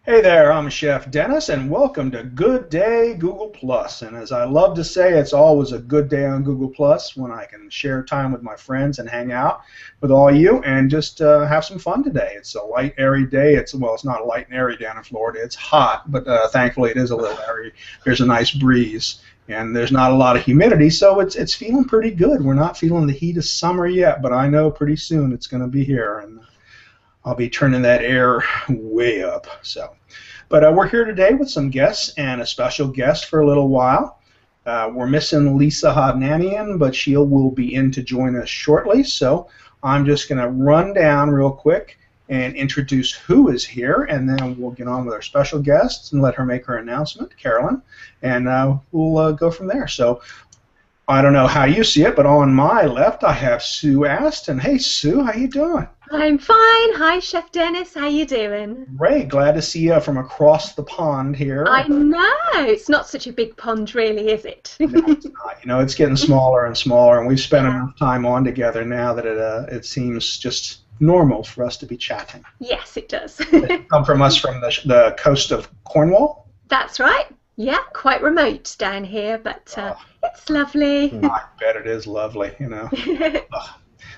Hey there, I'm Chef Dennis, and welcome to Good Day Google Plus. And as I love to say, it's always a good day on Google Plus when I can share time with my friends and hang out with all you and just have some fun today. It's a light, airy day. It's not light and airy down in Florida. It's hot, but thankfully it is a little airy. There's a nice breeze, and there's not a lot of humidity, so it's feeling pretty good. We're not feeling the heat of summer yet, but I know pretty soon it's going to be here, and I'll be turning that air way up. But we're here today with some guests and a special guest for a little while. We're missing Lisa Hodnanian, but she will be in to join us shortly. So I'm just going to run down real quick and introduce who is here, and then we'll get on with our special guests and let her make her announcement, Carolyn, and we'll go from there. So I don't know how you see it, but on my left I have Sue Aston. Hey, Sue, how you doing? I'm fine. Hi, Chef Dennis. How you doing? Great. Glad to see you from across the pond here. I know. It's not such a big pond, really, is it? No, it's not. You know, it's getting smaller and smaller, and we've spent enough time on together now that it seems just normal for us to be chatting. Yes, it does. Come from us from the coast of Cornwall? That's right. Yeah, quite remote down here, but it's lovely. I bet it is lovely, you know.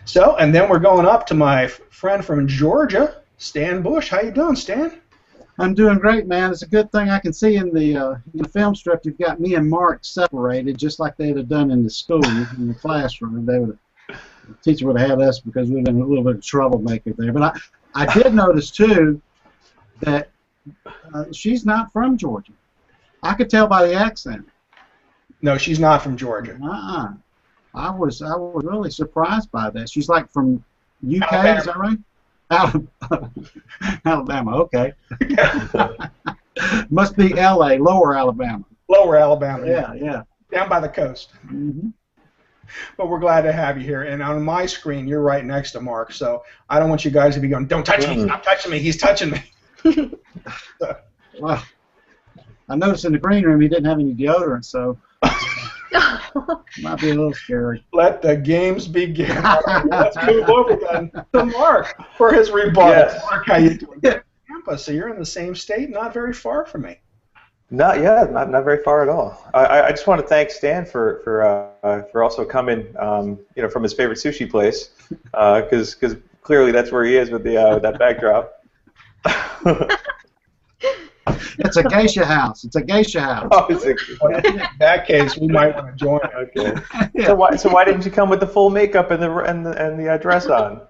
So, and then we're going up to my friend from Georgia, Stan Bush. How you doing, Stan? I'm doing great, man. It's a good thing I can see in the film strip you've got me and Marc separated, just like they'd have done in the school, in the classroom. The teacher would have had us because we'd been a little bit of troublemaker there. But I did notice, too, that she's not from Georgia. I could tell by the accent. No, she's not from Georgia. I was really surprised by that. She's like from UK, Alabama. is that right? Alabama, okay. Must be LA, Lower Alabama. Lower Alabama. Yeah. Down by the coast. Mm-hmm. But we're glad to have you here. And on my screen, you're right next to Marc, so I don't want you guys to be going, don't touch me, stop touching me, he's touching me. Well, I noticed in the green room he didn't have any deodorant, so might be a little scary. Let the games begin. Let's move over then to Marc for his rebuttal. Yes. Marc, how you doing? Tampa, so you're in the same state, not very far from me. Not very far at all. I just want to thank Stan for also coming, from his favorite sushi place, because clearly that's where he is with that backdrop. It's a geisha house. It's a geisha house. Oh, In that case, we might want to join. Okay. Yeah. So why didn't you come with the full makeup and the dress on?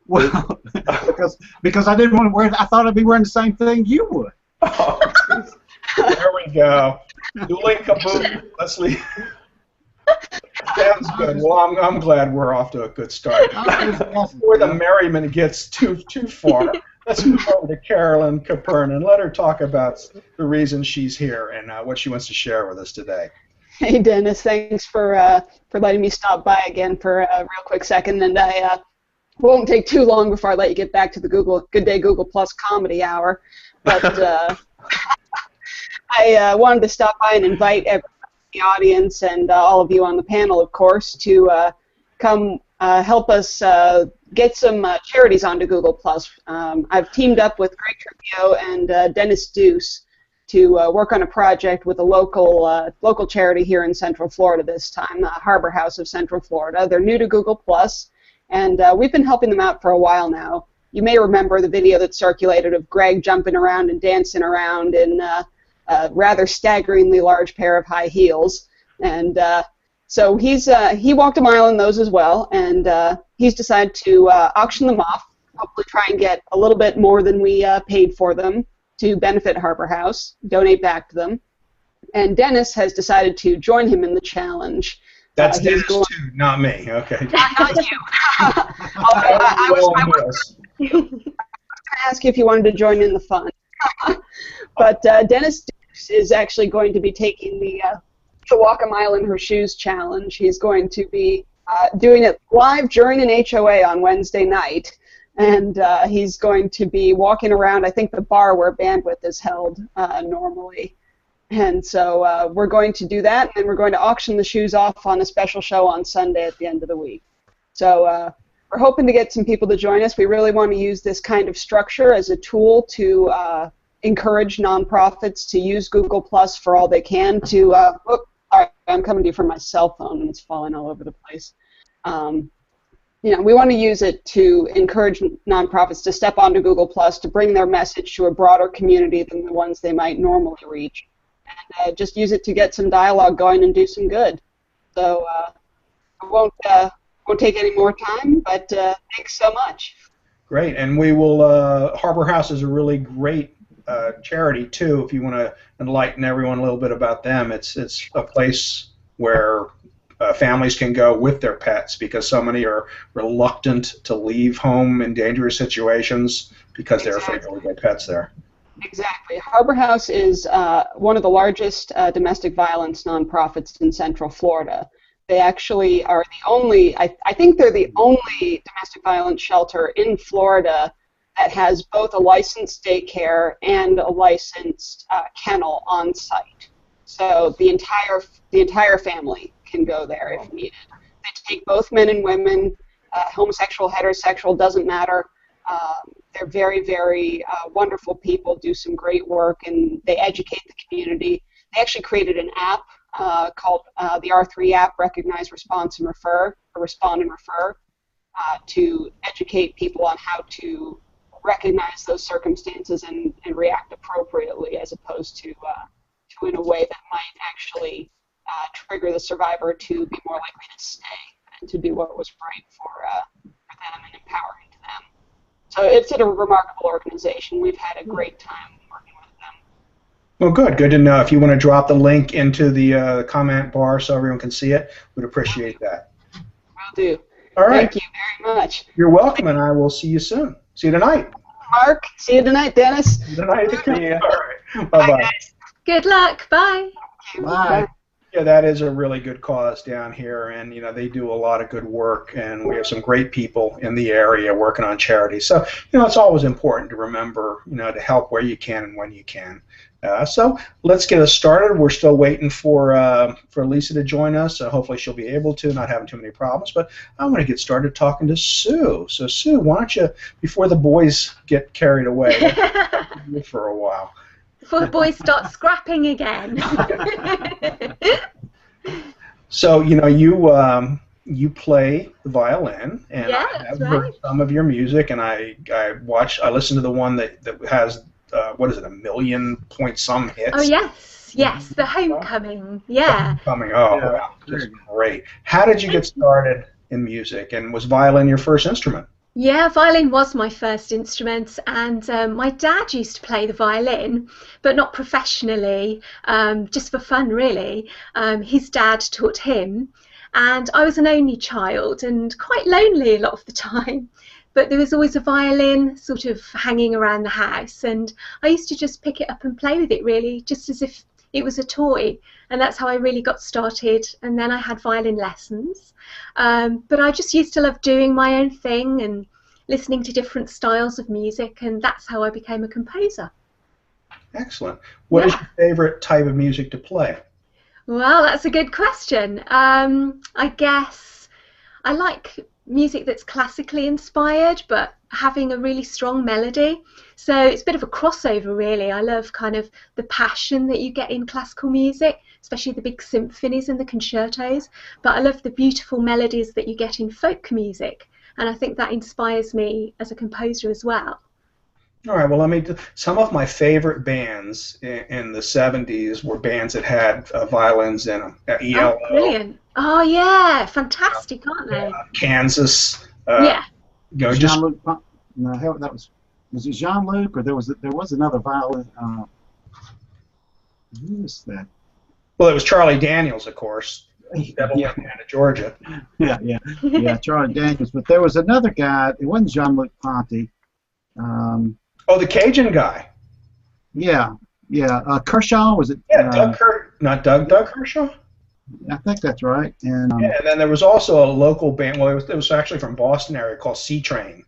Well, because I didn't want to wear. I thought I'd be wearing the same thing you would. Oh, There we go. Dueling kaboom. Let's leave. Sounds good. Well, I'm glad we're off to a good start. Before the merriment gets too far, let's move over to Carolyn Caperna and let her talk about the reason she's here and what she wants to share with us today. Hey, Dennis. Thanks for letting me stop by again for a real quick second, and I won't take too long before I let you get back to the Good Day Google Plus comedy hour. But I wanted to stop by and invite everyone in the audience and all of you on the panel, of course, to come help us get some charities onto Google Plus. I've teamed up with Greg Trujillo and Dennis Deuce to work on a project with a local charity here in Central Florida this time, Harbor House of Central Florida. They're new to Google Plus, and we've been helping them out for a while now. You may remember the video that circulated of Greg jumping around and dancing around in a rather staggeringly large pair of high heels, and so he walked a mile in those as well, and he's decided to auction them off, hopefully try and get a little bit more than we paid for them to benefit Harbor House, donate back to them. And Dennis has decided to join him in the challenge. That's Dennis too, not me. Okay. Not you. I was going to ask you if you wanted to join in the fun. But Dennis is actually going to be taking the Walk a Mile in Her Shoes challenge. He's going to be doing it live during an HOA on Wednesday night, and he's going to be walking around, I think, the bar where Bandwidth is held normally. And so we're going to do that, and we're going to auction the shoes off on a special show on Sunday at the end of the week. So we're hoping to get some people to join us. We really want to use this kind of structure as a tool to encourage nonprofits to use Google Plus for all they can to. Sorry, I'm coming to you from my cell phone and it's falling all over the place. We want to use it to encourage nonprofits to step onto Google Plus to bring their message to a broader community than the ones they might normally reach, and just use it to get some dialogue going and do some good. So I won't take any more time, but thanks so much. Great, and we will. Harbor House is a really great charity too. If you want to enlighten everyone a little bit about them, it's a place where families can go with their pets because so many are reluctant to leave home in dangerous situations because they're afraid to leave their pets there. Exactly. Harbor House is one of the largest domestic violence nonprofits in Central Florida. They actually are the only, I think they're the only domestic violence shelter in Florida that has both a licensed daycare and a licensed kennel on site. So the entire family can go there if needed. They take both men and women, homosexual, heterosexual, doesn't matter. They're very, very wonderful people, do some great work, and they educate the community. They actually created an app called the R3 app, Recognize, Response, and Refer, or Respond and Refer, to educate people on how to recognize those circumstances and react appropriately, as opposed to in a way that might actually trigger the survivor to be more likely to stay and to do what was right for them and empowering to them. So it's a remarkable organization. We've had a great time working with them. Well, good. Good to know. If you want to drop the link into the comment bar so everyone can see it, we'd appreciate that. Will do. All right. Thank you very much. You're welcome, and I will see you soon. See you tonight. Mark, see you tonight, Dennis. Good night. All right. Bye, Bye-bye. guys. Good luck. Bye. Bye. Yeah, that is a really good cause down here, and they do a lot of good work, and we have some great people in the area working on charity. So it's always important to remember to help where you can and when you can. So let's get us started. We're still waiting for Lisa to join us. Hopefully she'll be able to, not having too many problems. But I want to get started talking to Sue. So Sue, why don't you, before the boys get carried away, for a while. Before the boys start scrapping again. So you play the violin, and Yeah, I have that's heard right. some of your music, and I listened to the one that has what is it, 1 million point some hits. Oh yes, the Homecoming. Yeah. Homecoming. Oh, Yeah. wow, just great. How did you get started in music, and was violin your first instrument? Yeah, violin was my first instrument, and my dad used to play the violin, but not professionally, just for fun, really. His dad taught him, and I was an only child and quite lonely a lot of the time. But there was always a violin sort of hanging around the house, and I used to just pick it up and play with it, really, just as if it was a toy, and that's how I really got started. And then I had violin lessons, but I just used to love doing my own thing and listening to different styles of music, and that's how I became a composer. Excellent. What is your favorite type of music to play? Well, that's a good question. I guess I like music that's classically inspired but having a really strong melody. So it's a bit of a crossover, really. I love kind of the passion that you get in classical music, especially the big symphonies and the concertos, but I love the beautiful melodies that you get in folk music, and I think that inspires me as a composer as well. All right, well, some of my favorite bands in the 70s were bands that had violins in them. ELO, Oh, brilliant. Oh, yeah, fantastic, aren't they? Kansas. Yeah. Just Jean-Luc, no, that was it Jean-Luc, or there was another violin? Who is that? well, it was Charlie Daniels, of course. Devil Yeah. Went Down to Georgia. Yeah, Charlie Daniels. But there was another guy. It wasn't Jean-Luc Ponty. Oh, the Cajun guy. Yeah. Kershaw, was it? Yeah, Doug Kershaw. I think that's right. And Yeah, and then there was also a local band. Well, it was actually from Boston area called C Train.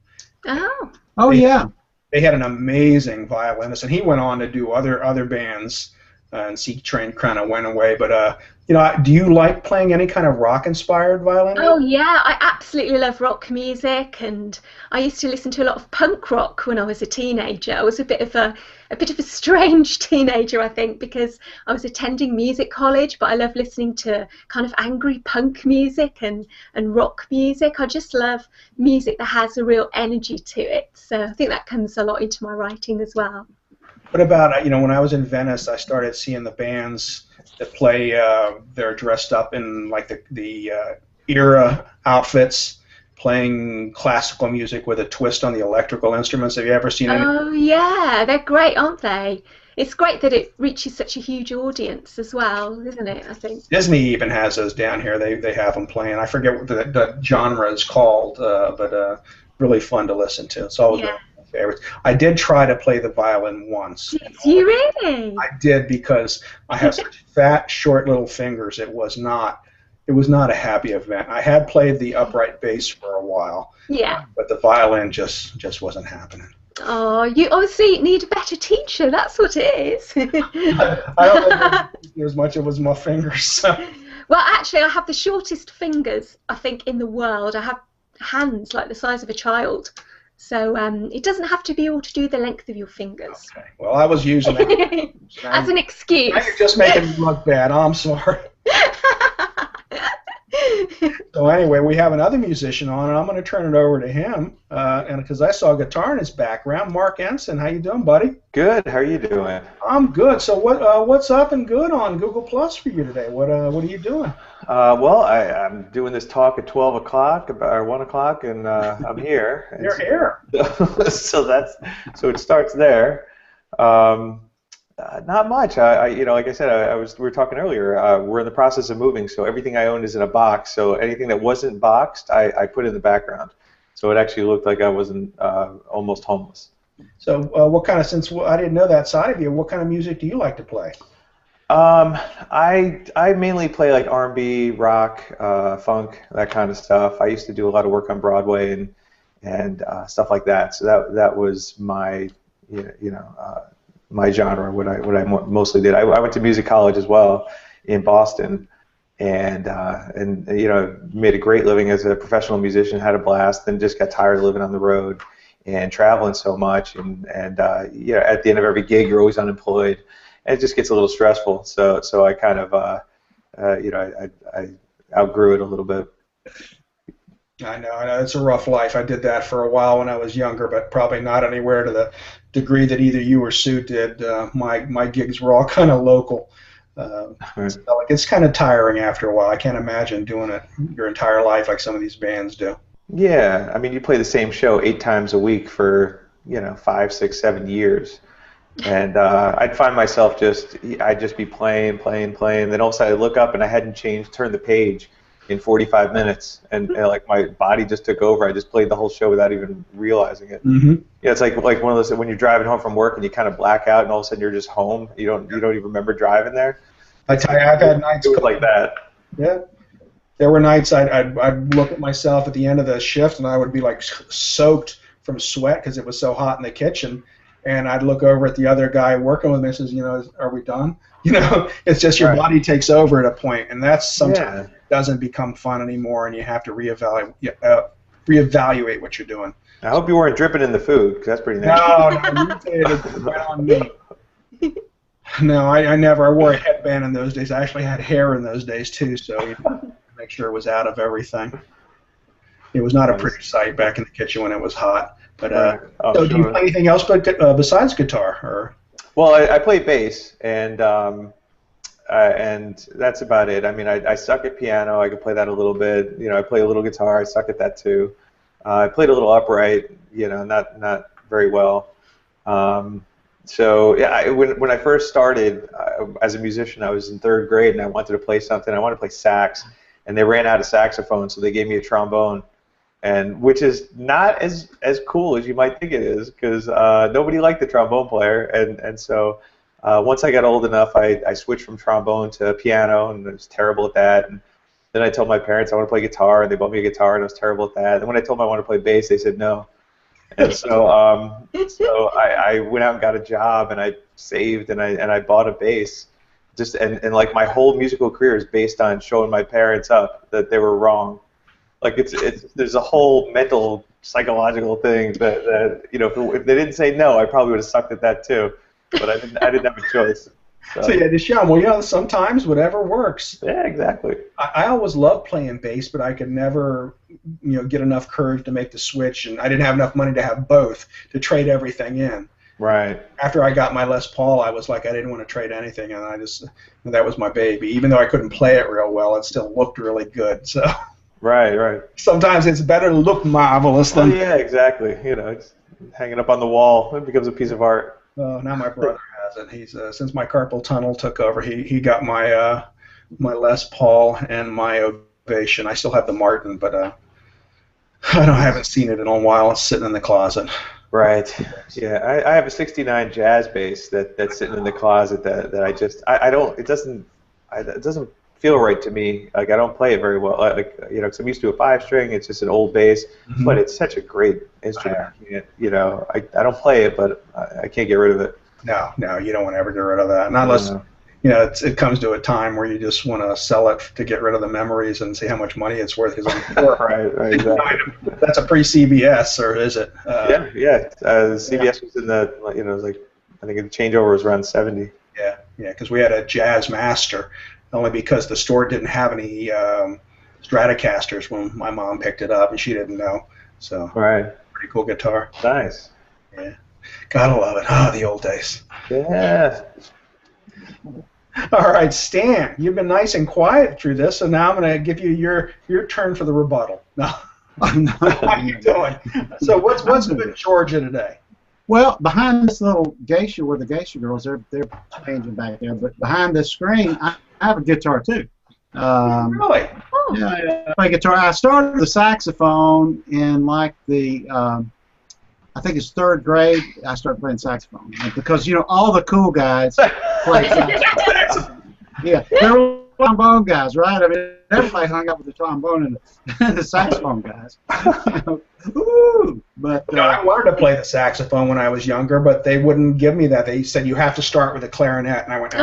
Oh, oh yeah, They had an amazing violinist, and he went on to do other bands and C Train kind of went away. But do you like playing any kind of rock-inspired violin? Oh yeah, I absolutely love rock music, and I used to listen to a lot of punk rock when I was a teenager. I was a bit of a strange teenager, I think, because I was attending music college, but I love listening to kind of angry punk music and rock music. I just love music that has a real energy to it. So I think that comes a lot into my writing as well. What about, when I was in Venice, I started seeing the bands that play, they're dressed up in like the era outfits, playing classical music with a twist on the electrical instruments. Have you ever seen any? Oh yeah, they're great, aren't they? It's great that it reaches such a huge audience as well, isn't it, I think? Disney even has those down here. They have them playing. I forget what the genre is called, but really fun to listen to. It's always one of my favorites. I did try to play the violin once. Did you really? I did, because I have such fat, short little fingers. It was not a happy event. I had played the upright bass for a while. Yeah. But the violin just wasn't happening. Oh, you obviously need a better teacher. That's what it is. I don't know as much as my fingers. So. Well, actually, I have the shortest fingers, I think, in the world. I have hands like the size of a child. So it doesn't have to be all to do the length of your fingers. Okay. Well, I was using that as an excuse. Now you're just making me look bad. I'm sorry. So anyway, we have another musician on, and I'm going to turn it over to him, and because I saw guitar in his background. Marc Ensign, how you doing, buddy? Good. How are you doing? I'm good. So what's up and good on Google Plus for you today? What are you doing? Well, I'm doing this talk at 12 o'clock or 1 o'clock, and I'm here. You're here. So it starts there. Not much. Like I said, we were talking earlier. We're in the process of moving, so everything I owned is in a box. So anything that wasn't boxed, I put in the background. So it actually looked like I wasn't almost homeless. So what kind of, since I didn't know that side of you, what kind of music do you like to play? I mainly play like R&B, rock, funk, that kind of stuff. I used to do a lot of work on Broadway and stuff like that. So that was my my genre, what I mostly did. I went to music college as well in Boston, and made a great living as a professional musician, had a blast, then just got tired of living on the road and traveling so much, and at the end of every gig you're always unemployed, and it just gets a little stressful. So I kind of I outgrew it a little bit. I know, it's a rough life. I did that for a while when I was younger, but probably not anywhere to the degree that either you or Sue did. My gigs were all kind of local. So it's kind of tiring after a while. I can't imagine doing it your entire life like some of these bands do. Yeah, I mean, you play the same show 8 times a week for 5, 6, 7 years, and I'd find myself I'd just be playing. Then all of a sudden I'd look up and I hadn't turned the page in 45 minutes, and like my body just took over. I just played the whole show without even realizing it. Mm-hmm. Yeah, it's like one of those when you're driving home from work and you kind of black out, and all of a sudden you're just home. You don't even remember driving there. I tell you, I've had nights like that. Yeah, there were nights I'd look at myself at the end of the shift, and I would be like soaked from sweat because it was so hot in the kitchen. And I'd look over at the other guy working with me and says, are we done? It's just your body takes over at a point, and that's sometimes doesn't become fun anymore, and you have to reevaluate what you're doing. I hope you weren't dripping in the food, because that's pretty nasty. No, you did it right on me. No, I never. I wore a headband in those days. I actually had hair in those days too, so make sure it was out of everything. It was not a pretty sight back in the kitchen when it was hot. But so, do you play anything else besides guitar? Or? Well, I play bass, and that's about it. I mean, I suck at piano. I can play that a little bit. I play a little guitar. I suck at that too. I played a little upright. Not very well. So yeah, when I first started as a musician, I was in 3rd grade, and I wanted to play something. I wanted to play sax, and they ran out of saxophone, so they gave me a trombone. And which is not as cool as you might think it is, because nobody liked the trombone player, and so once I got old enough, I switched from trombone to piano, and I was terrible at that. And then I told my parents I want to play guitar, and they bought me a guitar, and I was terrible at that. And when I told them I wanted to play bass, they said no. And so I went out and got a job, and I saved, and I bought a bass. just and like my whole musical career is based on showing my parents up that they were wrong. Like it's there's a whole mental psychological thing that you know if they didn't say no, I probably would have sucked at that too. But I didn't have a choice. So yeah, to show them, well, you know, sometimes whatever works. Yeah, exactly. I always loved playing bass, but I could never, you know, get enough courage to make the switch, and I didn't have enough money to have both to trade everything in. Right. After I got my Les Paul, I was like, I didn't want to trade anything, and that was my baby. Even though I couldn't play it real well, it still looked really good. So. Right. Sometimes it's better to look marvelous than. Oh, yeah, exactly. You know, it's hanging up on the wall, it becomes a piece of art. Oh, now my brother has it. He's since my carpal tunnel took over, he got my my Les Paul and my Ovation. I still have the Martin, but I haven't seen it in a while. It's sitting in the closet. Right. Yeah, I have a '69 jazz bass that's sitting in the closet that I just I don't it doesn't feel right to me. Like I don't play it very well. Like you know, 'cause I'm used to a 5-string. It's just an old bass, but it's such a great instrument. You know, I don't play it, but I can't get rid of it. No, you don't want to ever get rid of that. Not unless you know it comes to a time where you just want to sell it to get rid of the memories and see how much money it's worth. Right, exactly. That's a pre-CBS, or is it? Yeah. The CBS was in the it was like I think the changeover was around 70. Yeah, because we had a Jazz Master. Only because the store didn't have any Stratocasters when my mom picked it up, and she didn't know. So, pretty cool guitar. Nice. Yeah, gotta love it. Ah, the old days. Yeah. All right, Stan, you've been nice and quiet through this, so now I'm gonna give you your turn for the rebuttal. No. How you doing? So, what's good in Georgia today? Well, behind this little geisha where the geisha girls, they're changing back there, but behind this screen, I have a guitar too. Really? Oh. Yeah, I play guitar. I started the saxophone in like the, I think it's 3rd grade. I started playing saxophone because you know all the cool guys play saxophone. Yeah, there were trombone guys, right? I mean, everybody hung up with the trombone and the saxophone guys. Ooh, but I wanted to play the saxophone when I was younger, but they wouldn't give me that. They said you have to start with a clarinet, and I went, yeah,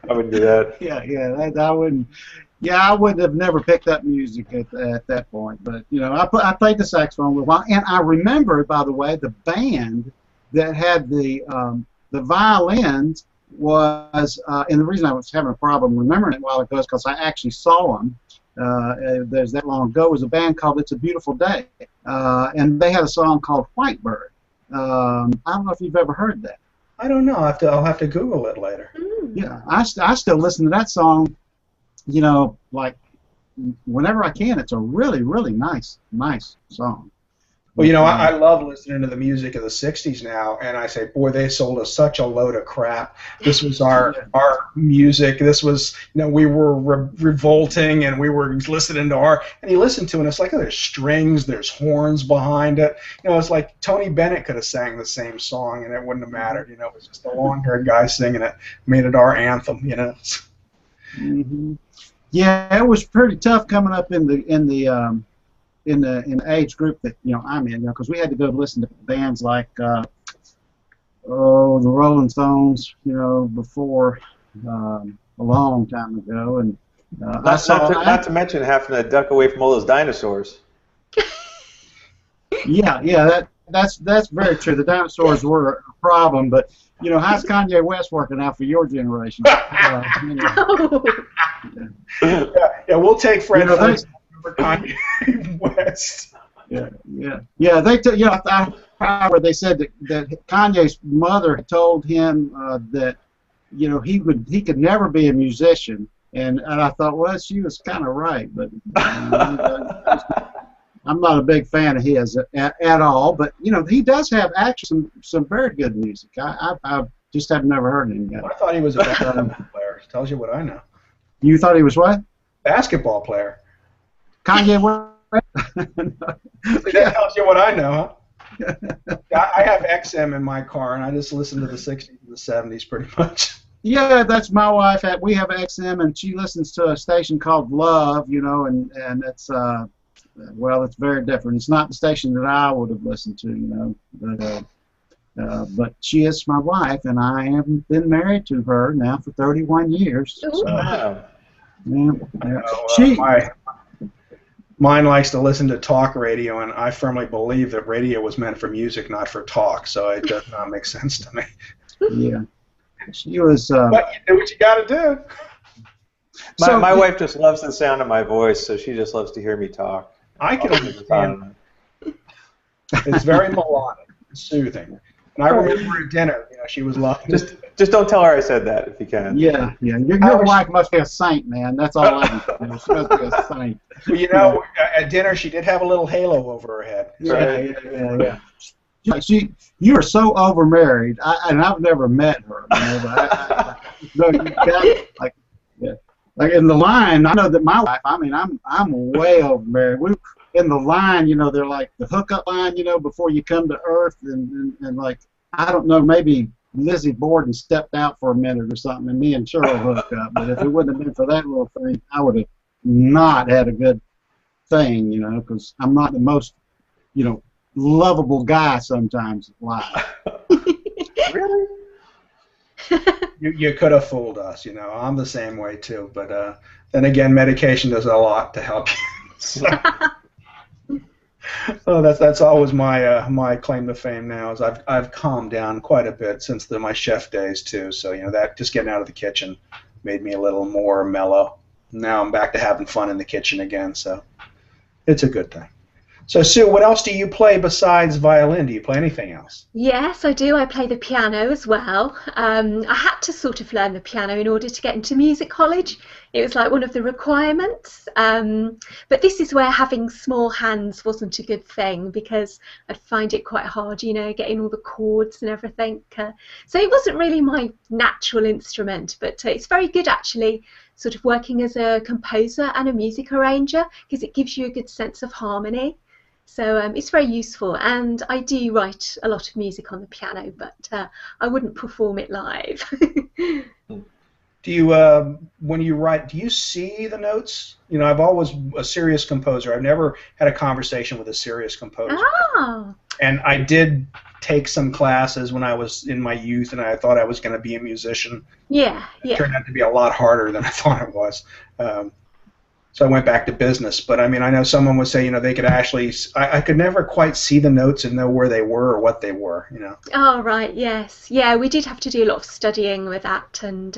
I wouldn't do that. Yeah, I wouldn't. Yeah, I would have never picked up music at that point. But you know, I played the saxophone for a while, and I remember, by the way, the band that had the violins was, and the reason I was having a problem remembering it a while ago is because I actually saw them. There's that long ago. Was a band called It's a Beautiful Day, and they had a song called Whitebird. I don't know if you've ever heard that. I don't know. I'll have to Google it later. Yeah, I still listen to that song. You know, like whenever I can. It's a really, really nice song. Well, you know, I love listening to the music of the '60s now, and I say, boy, they sold us such a load of crap. This was our music. This was, you know, we were revolting, and we were listening to and you listen to it, and it's like, oh, there's strings, there's horns behind it. You know, it's like Tony Bennett could have sang the same song, and it wouldn't have mattered. You know, it was just a long-haired guy singing it, made it our anthem. You know. Yeah, it was pretty tough coming up in the age group that I'm in, you know, because we had to go listen to bands like the Rolling Stones, you know, before a long time ago, and not to mention having to duck away from all those dinosaurs. Yeah, that's very true. The dinosaurs were a problem, but you know, how's Kanye West working out for your generation? Yeah, we'll take Fred for Kanye West. Yeah. They said that Kanye's mother told him that he could never be a musician, and I thought, well, she was kind of right, but I'm not a big fan of his at all. But he does have actually some very good music. I just have never heard him yet. I thought he was a basketball player. Tells you what I know. You thought he was what? Basketball player. Kanye West. That tells you what I know, huh? I have XM in my car, and I just listen to the 60s and the 70s pretty much. Yeah, that's my wife. We have XM, and she listens to a station called Love, and it's it's very different. It's not the station that I would have listened to, but But she is my wife, and I have been married to her now for 31 years. So, Wow. yeah, yeah. Mine likes to listen to talk radio, and I firmly believe that radio was meant for music, not for talk. So it does not make sense to me. Yeah, she was. But you do what you got to do. My wife just loves the sound of my voice, so she just loves to hear me talk. I can understand. It's very melodic, soothing. And I remember at dinner, she was laughing. Just don't tell her I said that if you can. Yeah. Your wife must be a saint, man. That's all I can say. She must be a saint. Well, at dinner she did have a little halo over her head. Yeah. You are so overmarried, and I've never met her. But you got like in the line. I know that my wife. I mean, I'm way overmarried. In the line, they're like the hookup line, before you come to Earth, and like I don't know, maybe Lizzie Borden stepped out for a minute or something, and me and Cheryl hooked up. But if it wouldn't have been for that little thing, I would have not had a good thing, because I'm not the most, lovable guy sometimes live. Really? You could have fooled us, I'm the same way too. But then again, medication does a lot to help you. So. Oh, that's always my claim to fame now. Is I've calmed down quite a bit since my chef days too. So that just getting out of the kitchen made me a little more mellow. Now I'm back to having fun in the kitchen again. So it's a good thing. So Sue, what else do you play besides violin? Do you play anything else? Yes, I do. I play the piano as well. I had to sort of learn the piano in order to get into music college. It was like one of the requirements. But this is where having small hands wasn't a good thing, because I'd find it quite hard, getting all the chords and everything. So it wasn't really my natural instrument, but it's very good actually, sort of working as a composer and a music arranger, because it gives you a good sense of harmony. So it's very useful, and I do write a lot of music on the piano, but I wouldn't perform it live. Do you, when you write, do you see the notes? I've always a serious composer. I've never had a conversation with a serious composer. Oh. And I did take some classes when I was in my youth, and I thought I was going to be a musician. Yeah. It turned out to be a lot harder than I thought it was. So I went back to business. But I mean, I know someone would say, they could actually, I could never quite see the notes and know where they were or what they were, Oh, right, yes. Yeah, we did have to do a lot of studying with that, and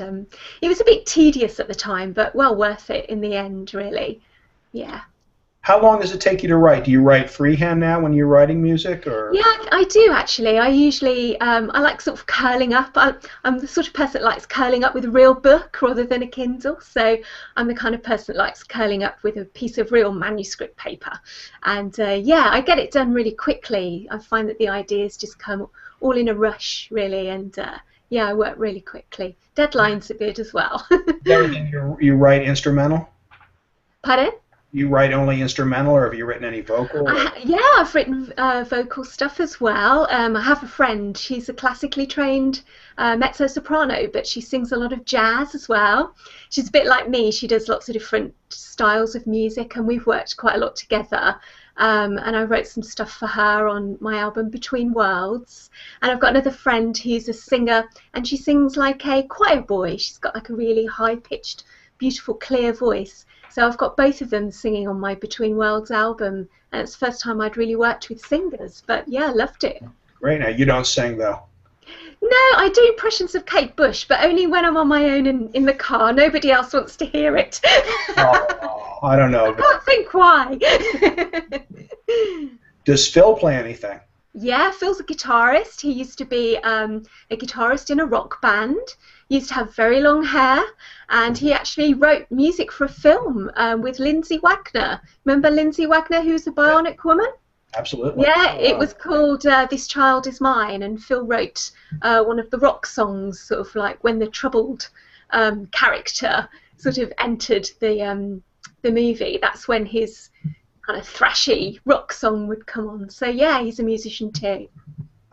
it was a bit tedious at the time, but well worth it in the end, really. Yeah. How long does it take you to write? Do you write freehand now when you're writing music, or? Yeah, I do actually. I usually, I like sort of curling up. I'm the sort of person that likes curling up with a real book rather than a Kindle. So I'm the kind of person that likes curling up with a piece of real manuscript paper. And yeah, I get it done really quickly. I find that the ideas just come all in a rush, really. And yeah, I work really quickly. Deadlines are good as well. Everything you write instrumental? Pardon? You write only instrumental, or have you written any vocal? Yeah, I've written vocal stuff as well. I have a friend. She's a classically trained mezzo-soprano, but she sings a lot of jazz as well. She's a bit like me. She does lots of different styles of music, and we've worked quite a lot together. And I wrote some stuff for her on my album Between Worlds. And I've got another friend who's a singer, and she sings like a choir boy. She's got like a really high-pitched, beautiful, clear voice. So I've got both of them singing on my Between Worlds album, and it's the first time I'd really worked with singers. But yeah, loved it. Great. Now, you don't sing, though. No, I do impressions of Kate Bush, but only when I'm on my own in the car. Nobody else wants to hear it. Oh, I don't know. I can't think why. Does Phil play anything? Yeah, Phil's a guitarist. He used to be a guitarist in a rock band. He used to have very long hair, and he actually wrote music for a film with Lindsay Wagner. Remember Lindsay Wagner, who's a bionic woman? Absolutely. Yeah, it was called This Child Is Mine, and Phil wrote one of the rock songs, sort of like when the troubled character sort of entered the movie. That's when his kind of thrashy rock song would come on. So yeah, he's a musician too.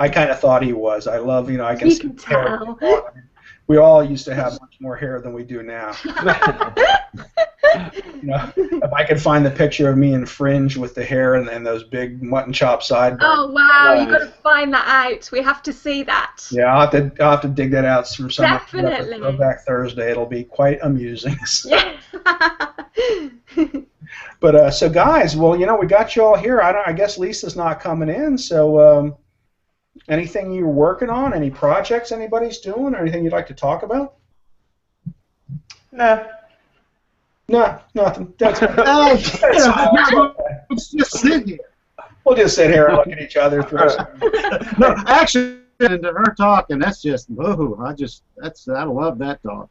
I kind of thought he was. I love, I can You see can tell. We all used to have much more hair than we do now. You know, if I could find the picture of me in fringe with the hair and those big mutton chop sideburns. Oh wow, Nice. you've got to find that out. We have to see that. Yeah, I'll have to dig that out from somewhere. Definitely. Throwback Thursday. It'll be quite amusing. Yeah. But so guys, well, you know, we got you all here. I guess Lisa's not coming in, so anything you're working on? Any projects anybody's doing? Or anything you'd like to talk about? Nah. No, nothing. That's Let's just sit here. We'll just sit here and look at each other for a second. No, actually, to her talking, that's just, ooh, I love that talk.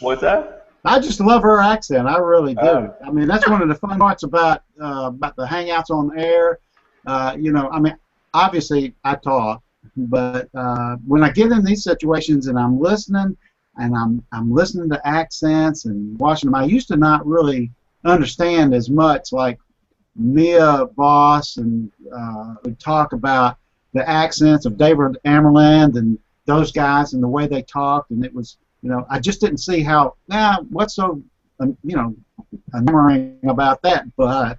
What's that? I just love her accent. I really do. I mean, that's one of the fun parts about the hangouts on air. You know, I mean, obviously I talk, but when I get in these situations and I'm listening, and I'm listening to accents and watching them, I used to not really understand as much, like Mia Voss and would talk about the accents of David Amerland and those guys and the way they talked, and it was, you know, I just didn't see how, what's so, you know, enamoring about that, but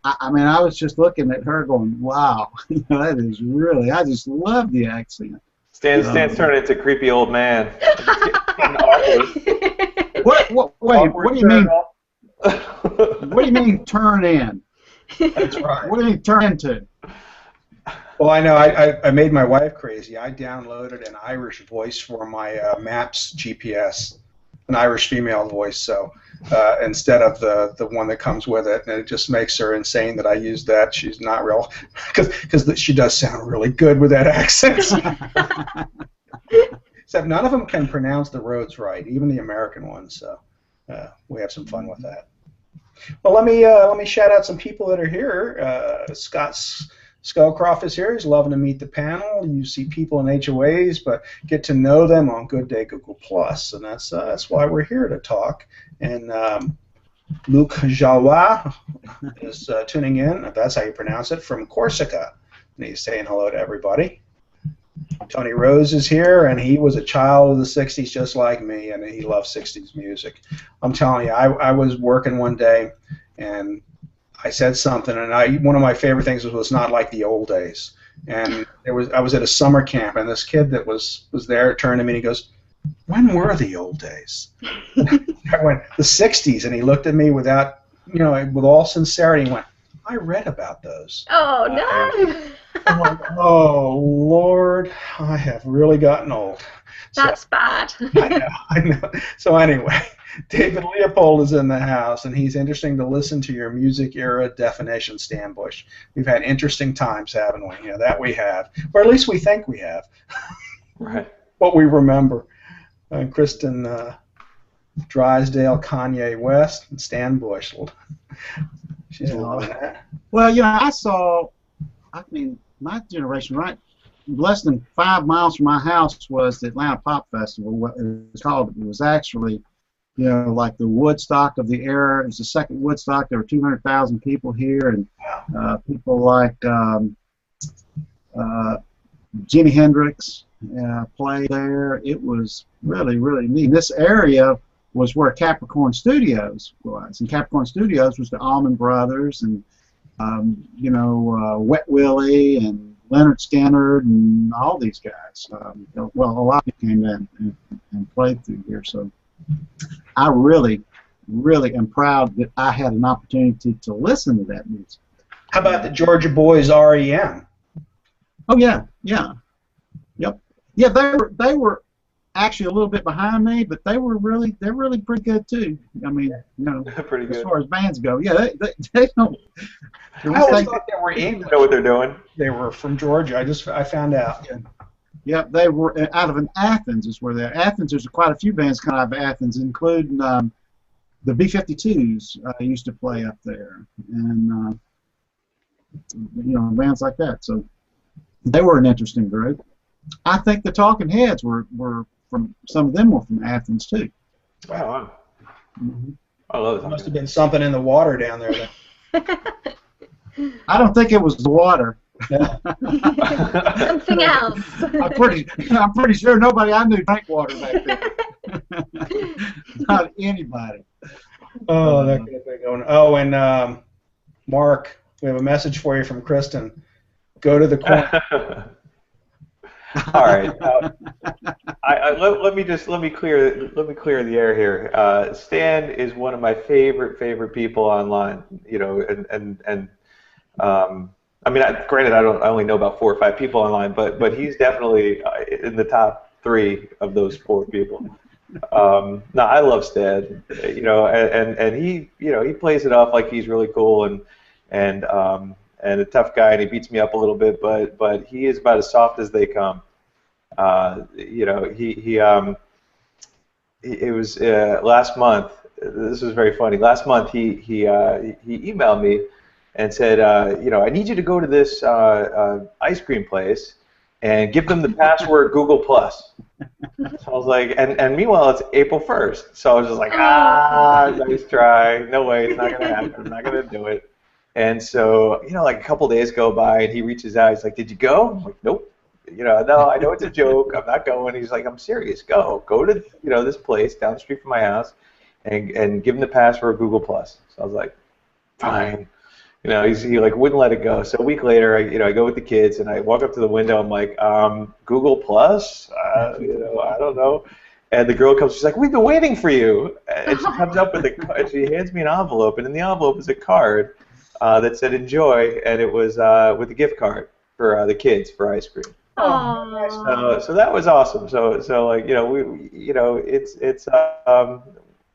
I mean, I was just looking at her going, wow, you know, that is really, I just love the accent. Stan's turning into a creepy old man. Wait, what do you mean? What do you mean turn in? That's right. What do you mean turn into? Well, I know I made my wife crazy. I downloaded an Irish voice for my Maps GPS, an Irish female voice. So instead of the one that comes with it, and it just makes her insane that I use that. She's not real, because she does sound really good with that accent. Except none of them can pronounce the roads right, even the American ones. So we have some fun with that. Well, let me shout out some people that are here. Scott Scowcroft is here. He's loving to meet the panel. You see people in HOAs, but get to know them on Good Day Google Plus, and that's why we're here to talk. And Luc Jawa is tuning in, if that's how you pronounce it, from Corsica, and he's saying hello to everybody. Tony Rose is here, and he was a child of the 60s just like me, and he loves 60s music. I'm telling you, I was working one day, and I said something, and one of my favorite things was not like the old days. And I was at a summer camp, and this kid that was there turned to me and he goes, "When were the old days?" I went, "The 60s," and he looked at me with all sincerity and went, "I read about those." Oh no! I'm like, oh Lord, I have really gotten old. That's bad. I know. So anyway, David Leopold is in the house, and he's interesting to listen to your music era definition, Stan Bush. We've had interesting times, haven't we? You know, that we have, or at least we think we have. Right. What we remember. Kristen Drysdale, Kanye West, and Stan Bush. She's loving that. Well, you know, I mean, my generation, right, less than 5 miles from my house was the Atlanta Pop Festival, what it was called. It was actually, you know, like the Woodstock of the era. It was the second Woodstock. There were 200,000 people here, and people like Jimi Hendrix played there. It was really, really neat. This area was where Capricorn Studios was, and Capricorn Studios was the Allman Brothers, and you know, Wet Willie and Leonard Skinner and all these guys. Well, a lot of people came in and played through here, so I really, really am proud that I had an opportunity to listen to that music. How about the Georgia Boys REM? Oh yeah, yeah, yep, yeah. They were actually a little bit behind me, but they're really pretty good too. I mean, you know, pretty good. As far as bands go, yeah, they don't. I always thought they were English. They know what they're doing. They were from Georgia. I found out. Yeah, they were out of Athens. Is where they're. Athens. There's quite a few bands coming out of Athens, including the B-52s used to play up there, and you know, bands like that. So they were an interesting group. I think the Talking Heads were from, some of them were from Athens too. Wow. Mm-hmm. I love it. There must have been something in the water down there then. I don't think it was the water. Something else. I'm pretty sure nobody I knew drank water back then. Not anybody. Oh, that could have been going. Oh, and Mark, we have a message for you from Kristen. Go to the corner. All right. Let me clear the air here. Stan is one of my favorite people online. You know, and I mean, granted, I only know about 4 or 5 people online, but he's definitely in the top 3 of those 4 people. No, I love Stan. You know, and he, you know, he plays it off like he's really cool and a tough guy, and he beats me up a little bit, but he is about as soft as they come. You know, it was last month. This was very funny. Last month, he emailed me and said, you know, I need you to go to this ice cream place and give them the password Google Plus. So I was like, and meanwhile, it's April 1st. So I was just like, nice try. No way, it's not gonna happen. I'm not gonna do it. And so, you know, like a couple days go by, and he reaches out. He's like, "Did you go?" I'm like, "Nope." You know, no, I know it's a joke. I'm not going. He's like, "I'm serious. Go to, you know, this place down the street from my house, and give him the password Google Plus." So I was like, "Fine." You know, he like wouldn't let it go. So a week later, I go with the kids, and I walk up to the window. I'm like, Google Plus? You know, I don't know. And the girl comes. She's like, "We've been waiting for you." And she comes up with and she hands me an envelope, and in the envelope is a card that said "Enjoy," and it was with a gift card for the kids for ice cream. So that was awesome. So like, you know, it's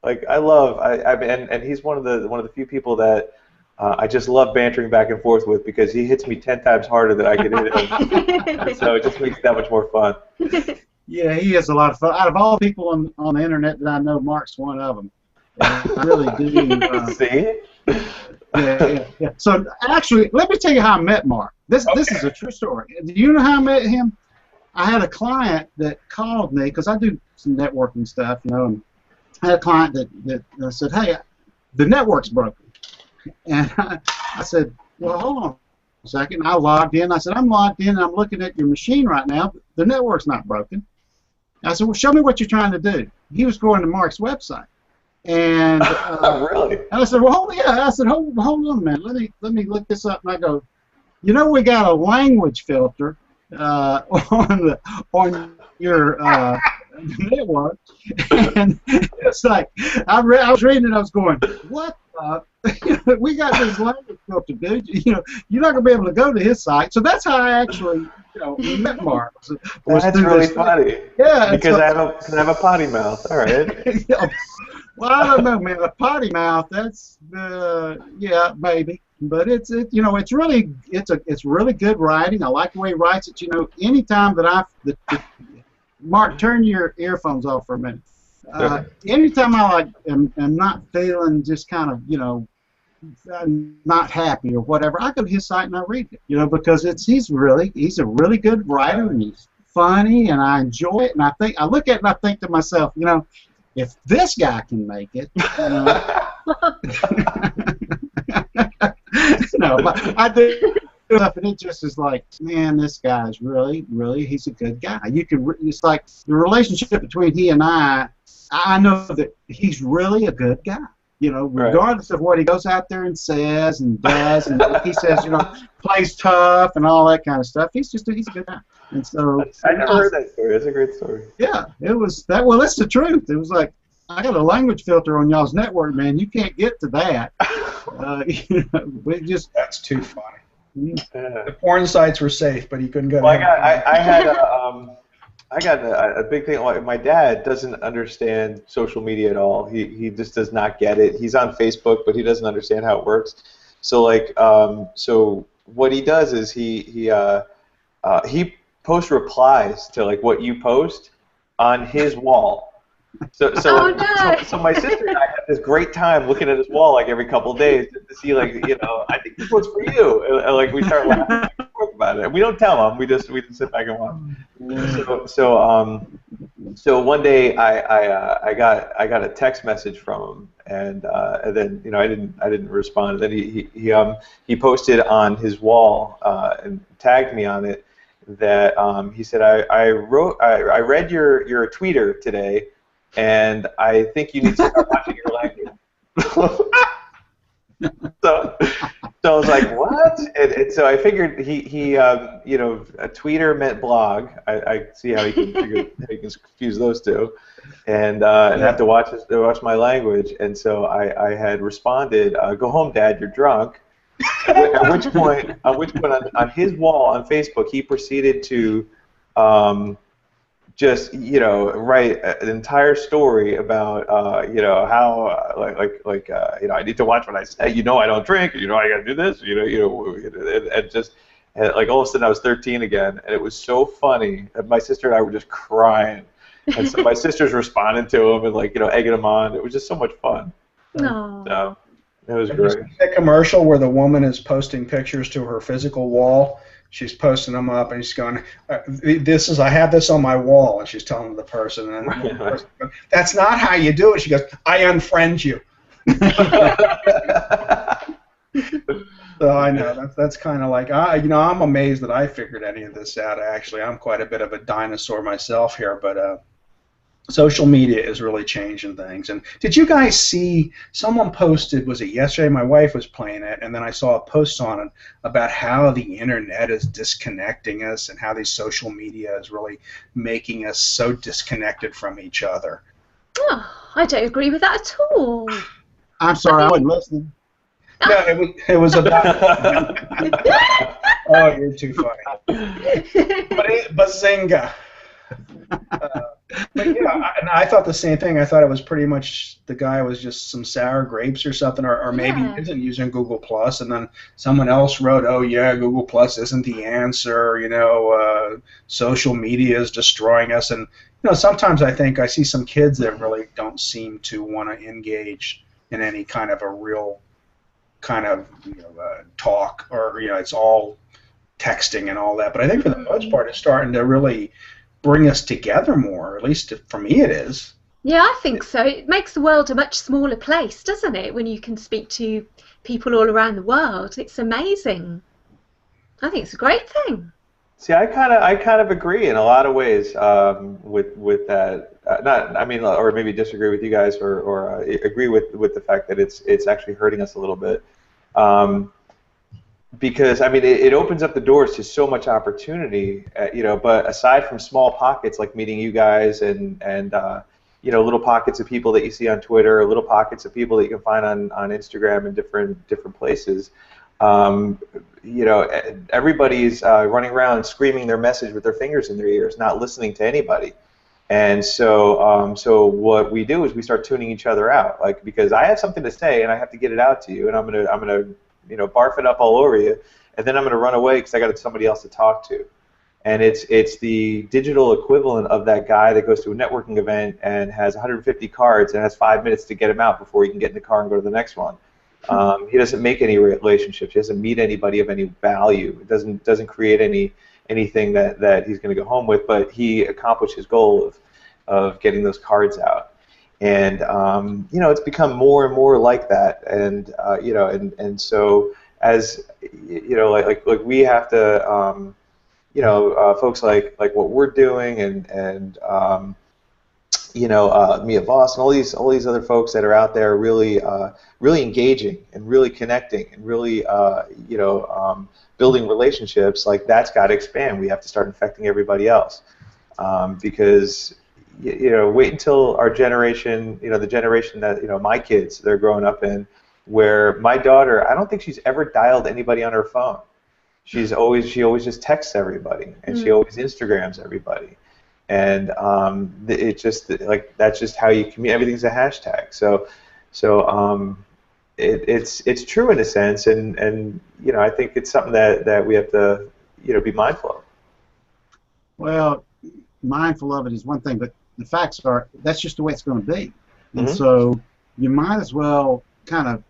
like and he's one of the few people that I just love bantering back and forth with, because he hits me 10 times harder than I can hit him. So it just makes it that much more fun. Yeah, he has a lot of fun. Out of all people on the internet that I know, Mark's one of them. I really do. See? Yeah. So actually, let me tell you how I met Mark. This is a true story. Do you know how I met him? I had a client that called me, because I do some networking stuff, you know, and I had a client that said, "Hey, the network's broken." And I said, "Well, hold on a second." I logged in. I said, "I'm logged in, and I'm looking at your machine right now. The network's not broken." I said, "Well, show me what you're trying to do." He was going to Mark's website. And really? And I said, "Well, yeah." I said, hold on a minute. Let me look this up." And I go, "You know, we got a language filter on your network," and it's like I was reading it. I was going, "What? We got this language filter, dude. You know, you're not gonna be able to go to his site." So that's how I actually, you know, met Mark. That's really funny. Yeah, because I have a potty mouth. All right. Well, I don't know, man. A potty mouth, that's yeah, maybe. But it's really good writing. I like the way he writes it. You know, anytime that Mark, turn your earphones off for a minute. Anytime I am not feeling just kind of, you know, not happy or whatever, I go to his site and I read it. You know, because he's a really good writer, and he's funny, and I enjoy it. And I look at it and I think to myself, you know, if this guy can make it, you know. No, I do stuff, and it just is like, man, this guy's really, he's a good guy. It's like the relationship between he and I know that he's really a good guy. You know, regardless of what he goes out there and says and does, and like he says, you know, plays tough and all that kind of stuff. He's a good guy. And so I never heard that story. That's a great story. Yeah, it was that. Well, that's the truth. It was like, I got a language filter on y'all's network, man. You can't get to that. You know, that's too funny. The porn sites were safe, but he couldn't go. Well, I got a big thing. My dad doesn't understand social media at all. He just does not get it. He's on Facebook, but he doesn't understand how it works. So like, so what he does is he posts replies to like what you post on his wall. So my sister and I had this great time looking at his wall like every couple of days to see, like, you know, I think this one's for you, and like we start laughing back and forth about it. And we don't tell him. We just sit back and watch. So one day I got a text message from him, and then, you know, I didn't respond. And then he posted on his wall and tagged me on it that he said, I read your tweeter today, and I think you need to start watching your language. So I was like, what? And so I figured he you know, a tweeter meant blog. I see how he can confuse those two, and have to watch my language. And so I had responded, "Go home, Dad. You're drunk." At which point on his wall on Facebook, he proceeded to just, you know, write an entire story about you know, how you know, I need to watch what I say. You know, I don't drink. You know, I got to do this. You know, and just like all of a sudden I was 13 again, and it was so funny. And my sister and I were just crying, and so my sister's responding to him and, like, you know, egging him on. It was just so much fun. No. So it was great. A commercial where the woman is posting pictures to her physical wall. She's posting them up, and she's going, I have this on my wall, and she's telling the person, and the person goes, that's not how you do it. She goes, I unfriend you. So I know that's kind of like, you know, I'm amazed that I figured any of this out. Actually, I'm quite a bit of a dinosaur myself here, but social media is really changing things. And did you guys see, someone posted, was it yesterday? My wife was playing it, and then I saw a post on it about how the internet is disconnecting us and how these social media is really making us so disconnected from each other. Oh, I don't agree with that at all. I'm sorry, I wasn't listening. No, it was about. Oh, you're too funny. Bazinga. But yeah, and I thought the same thing. I thought it was pretty much the guy was just some sour grapes or something, or maybe he isn't using Google Plus, and then someone else wrote, "Oh yeah, Google Plus isn't the answer. You know, social media is destroying us." And you know, sometimes I think I see some kids that really don't seem to want to engage in any kind of a real kind of, you know, talk, or, you know, it's all texting and all that. But I think for the most part, it's starting to really bring us together more. At least for me, it is. Yeah, I think so. It makes the world a much smaller place, doesn't it, when you can speak to people all around the world? It's amazing. I think it's a great thing. See, I kind of agree in a lot of ways with that. Not, I mean, or maybe disagree with you guys, or agree with the fact that it's actually hurting us a little bit. Because I mean, it opens up the doors to so much opportunity, you know. But aside from small pockets like meeting you guys and you know, little pockets of people that you see on Twitter, or little pockets of people that you can find on Instagram and different places, you know, everybody's running around screaming their message with their fingers in their ears, not listening to anybody. And so, so what we do is we start tuning each other out, like, because I have something to say and I have to get it out to you, and I'm gonna you know, barf it up all over you, and then I'm gonna run away because I got somebody else to talk to. And it's the digital equivalent of that guy that goes to a networking event and has 150 cards and has 5 minutes to get them out before he can get in the car and go to the next one. He doesn't make any relationships. He doesn't meet anybody of any value. It doesn't create anything that he's going to go home with. But he accomplished his goal of getting those cards out. And you know, it's become more and more like that. And you know, and so as you know, like we have to you know, folks like what we're doing, and you know, Mia Voss and all these other folks that are out there really really engaging and really connecting and really you know, building relationships. Like, that's got to expand. We have to start infecting everybody else, because you know, wait until our generation, you know, the generation that, you know, my kids, they're growing up in, where my daughter, I don't think she's ever dialed anybody on her phone. She always just texts everybody, and she always Instagrams everybody. And it just, like, that's just how you communicate. Everything's a hashtag. So it's true in a sense, and you know, I think it's something that we have to, you know, be mindful of. Well, mindful of it is one thing, but the facts are that's just the way it's going to be. And so you might as well kind of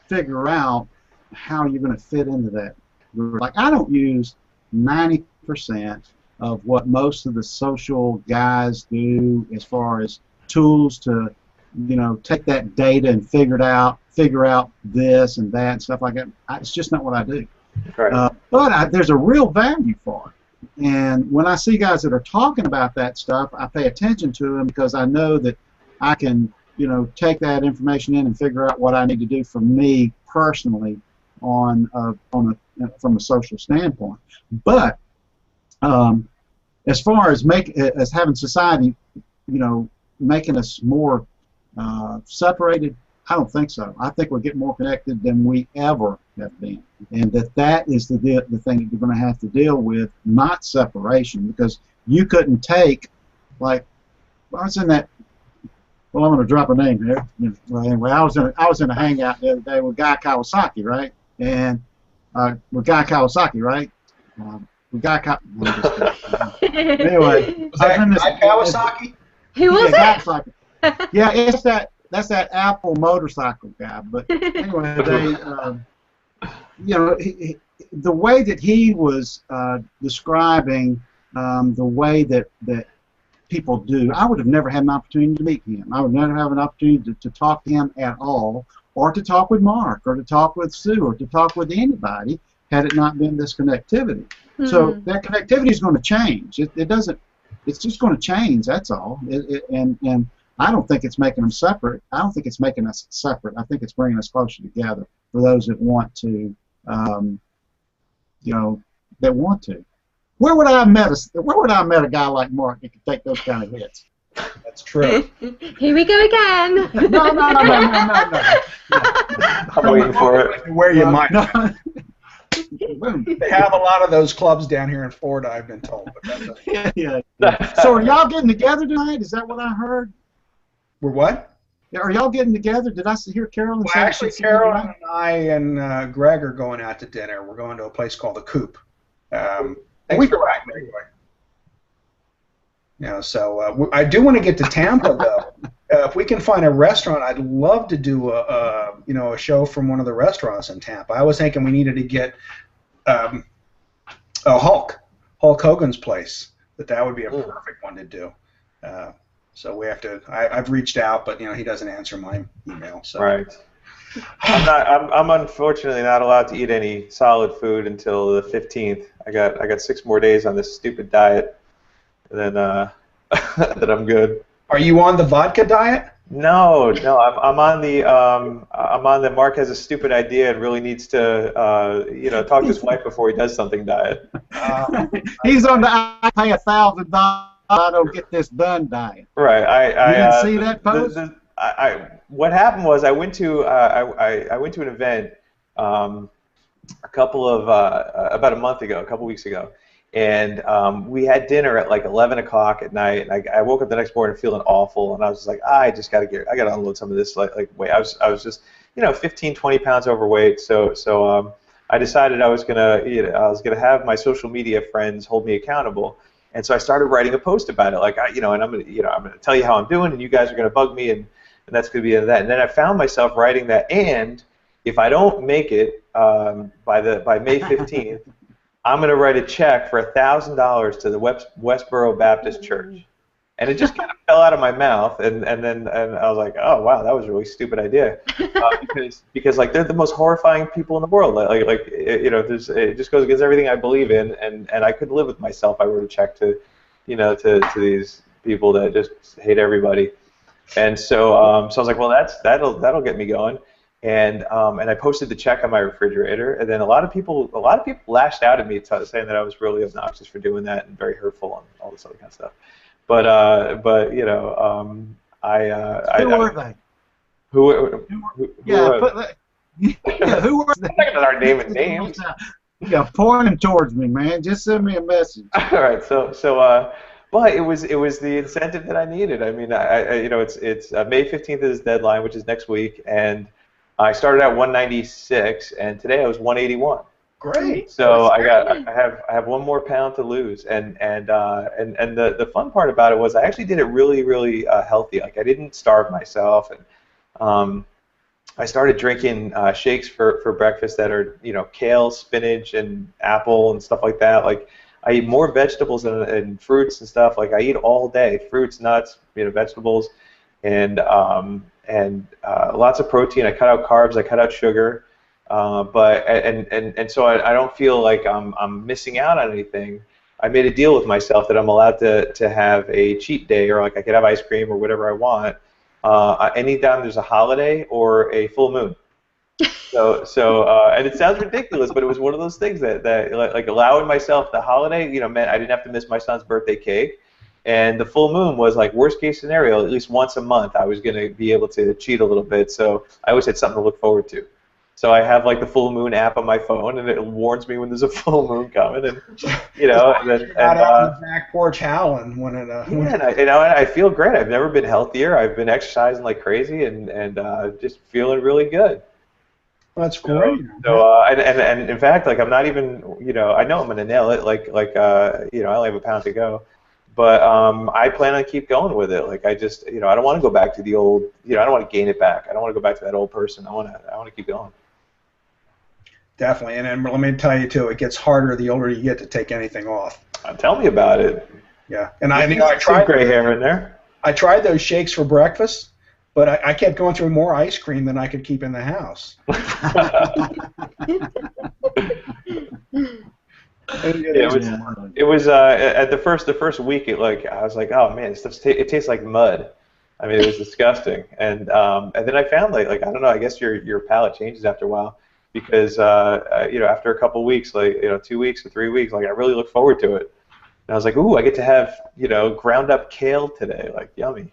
figure out how you're going to fit into that. Like, I don't use 90% of what most of the social guys do as far as tools to, you know, take that data and figure out this and that and stuff like that. It's just not what I do. Right. But there's a real value for it. And when I see guys that are talking about that stuff, I pay attention to them, because I know that I can take that information in and figure out what I need to do for me personally from a social standpoint. But as far as having society, making us more separated, I don't think so. I think we're getting more connected than we ever have been, and that is the thing that you're going to have to deal with, not separation, because you couldn't take, like, I was in that. Well, I'm going to drop a name here. Well, anyway, I was in a hangout the other day with Guy Kawasaki, right? And with Guy Kawasaki, right? Anyway, was that Guy Kawasaki? Who was it? Kawasaki. Yeah, that's that Apple motorcycle guy. But anyway, the way that he was describing the way that people do, I would have never had an opportunity to meet him. I would never have an opportunity to talk to him at all, or to talk with Mark, or to talk with Sue, or to talk with anybody had it not been this connectivity. Mm-hmm. So that connectivity is going to change. It doesn't. It's just going to change. That's all. And I don't think it's making them separate. I don't think it's making us separate. I think it's bringing us closer together for those that want to, that want to. Where would I have met a guy like Mark that could take those kind of hits? That's true. Here we go again. No. I'm waiting for it. Where you might. No. They have a lot of those clubs down here in Florida, I've been told. But that's yeah. So are y'all getting together tonight? Is that what I heard? We're what? Yeah, are y'all getting together? Did I hear Carolyn say? Well, actually, Carolyn and I and Greg are going out to dinner. We're going to a place called the Coop. Thanks for that, anyway. So I do want to get to Tampa, though. If we can find a restaurant, I'd love to do a show from one of the restaurants in Tampa. I was thinking we needed to get Hulk Hogan's place. That would be a perfect one to do. So we have to. I've reached out, but he doesn't answer my email. So. Right. I'm unfortunately not allowed to eat any solid food until the 15th. I got 6 more days on this stupid diet, and then that I'm good. Are you on the vodka diet? No. I'm on the Marc has a stupid idea and really needs to talk to his wife before he does something diet. He's on the I pay $1,000 I don't get this done diet. Right. You didn't see that post? What happened was I went to an event about a month ago, a couple weeks ago, and we had dinner at like 11 o'clock at night. And I woke up the next morning feeling awful, and I was just like, I gotta unload some of this like weight. I was just 15, 20 pounds overweight. So I decided I was gonna have my social media friends hold me accountable. And so I started writing a post about it, like and I'm gonna tell you how I'm doing, and you guys are gonna bug me, and that's gonna be that. And then I found myself writing that, and if I don't make it by May 15th, I'm gonna write a check for $1,000 to the Westboro Baptist Church. And it just kind of fell out of my mouth, and I was like, oh wow, that was a really stupid idea, because like they're the most horrifying people in the world. It just goes against everything I believe in, and I couldn't live with myself. I wrote a check to these people that just hate everybody, and so I was like, well, that'll get me going, and I posted the check on my refrigerator, and then a lot of people lashed out at me saying that I was really obnoxious for doing that and very hurtful and all this other kind of stuff. But who were they? Who were they? I'm not gonna start naming names. Yeah, point them towards me, man. Just send me a message. All right, but it was the incentive that I needed. I mean, it's May 15th is the deadline, which is next week, and I started at 196, and today I was 181. Great. So I have 1 more pound to lose, and the fun part about it was I actually did it really, really healthy. Like I didn't starve myself, and I started drinking shakes for breakfast that are kale, spinach, and apple and stuff like that. Like I eat more vegetables and fruits and stuff. Like I eat all day, fruits, nuts, vegetables, and lots of protein. I cut out carbs. I cut out sugar. So I don't feel like I'm missing out on anything. I made a deal with myself that I'm allowed to have a cheat day, or like I could have ice cream or whatever I want, anytime there's a holiday or a full moon. And it sounds ridiculous, but it was one of those things that like allowing myself the holiday, meant I didn't have to miss my son's birthday cake, and the full moon was like worst case scenario. At least once a month, I was going to be able to cheat a little bit. So I always had something to look forward to. So I have like the full moon app on my phone, and it warns me when there's a full moon coming, and out on the back porch howling when it. And I feel great. I've never been healthier. I've been exercising like crazy, and just feeling really good. That's great. And in fact, like I'm not even, I know I'm gonna nail it. I only have a pound to go, but I plan on keep going with it. Like I just, I don't want to go back to the old, I don't want to gain it back. I don't want to go back to that old person. I want to keep going. Definitely, and then let me tell you too, it gets harder the older you get to take anything off. Tell me about it. Yeah, and I tried gray hair in there. I tried those shakes for breakfast. But I kept going through more ice cream than I could keep in the house. It was at the first week. I was like, oh man, it tastes like mud. I mean, it was disgusting. And then I found like I don't know. I guess your palate changes after a while because after a couple weeks, 2 weeks or 3 weeks, like I really look forward to it. And I was like, ooh, I get to have ground up kale today, like yummy.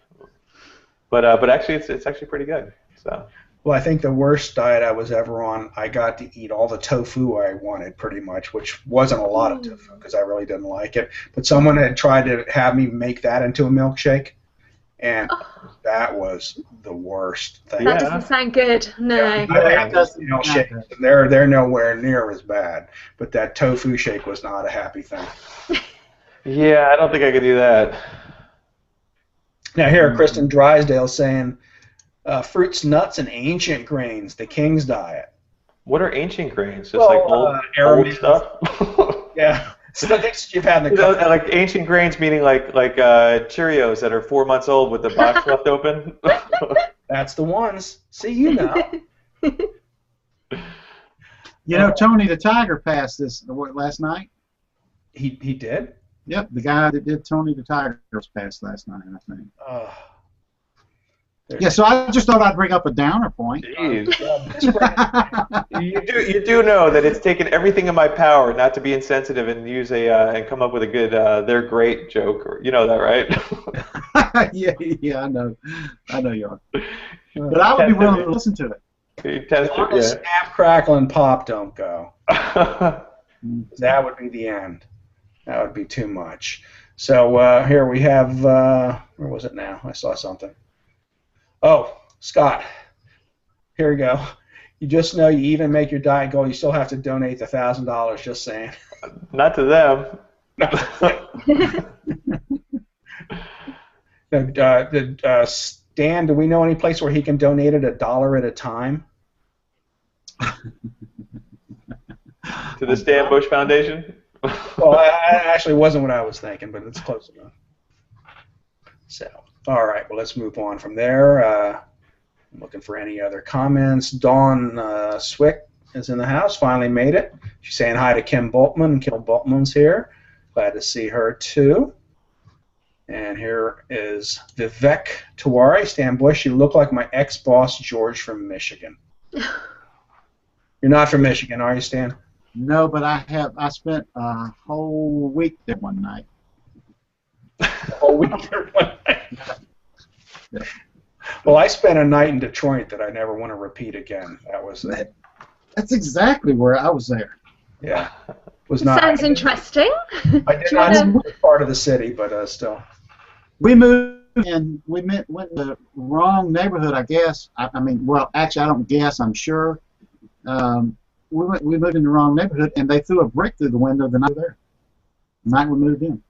But actually, it's actually pretty good. So. Well, I think the worst diet I was ever on, I got to eat all the tofu I wanted, pretty much, which wasn't a lot of tofu because I really didn't like it. But someone had tried to have me make that into a milkshake, and that was the worst thing. That doesn't sound good. No. Milkshakes, they're nowhere near as bad. But that tofu shake was not a happy thing. Yeah, I don't think I could do that. Now here, Kristen Drysdale saying, fruits, nuts, and ancient grains, the king's diet. What are ancient grains? Just like old stuff? Yeah. So the things you've had in the like ancient grains meaning like Cheerios that are 4 months old with the box left open? That's the ones. See, you know. Tony the Tiger passed this last night. He did? Yep, the guy that did Tony the Tiger was passed last night, I think. Yeah, so I just thought I'd bring up a downer point. Jeez. You do know that it's taken everything in my power not to be insensitive and use and come up with a good "they're great" joke. You know that, right? yeah, I know you are. But I would be willing to listen to it. As long as Snap, Crackle, and Pop don't go, that would be the end. That would be too much. So here we have, where was it now? I saw something. Oh, Scott, here we go. You just know you even make your diet goal, you still have to donate the $1,000, just saying. Not to them. Stan, do we know any place where he can donate it $1 at a time? To the Stan Bush Foundation? Well, that actually wasn't what I was thinking, but it's close enough. So, all right, well, let's move on from there. I'm looking for any other comments. Dawn Swick is in the house, finally made it. She's saying hi to Kim Boltman. Kim Boltman's here. Glad to see her, too. And here is Vivek Tiwari. Stan Bush, you look like my ex-boss, George from Michigan. You're not from Michigan, are you, Stan? No, but I spent a whole week there one night. A whole week there one night? Yeah. Well, I spent a night in Detroit that I never want to repeat again. That was it. That's exactly where I was there. Yeah. Was not. Sounds interesting. I did not move part of the city, but still. We moved and we went in the wrong neighborhood, I guess. I mean, well, actually, I don't guess. I'm sure. We moved in the wrong neighborhood, and they threw a brick through the window the night there. The night we moved in.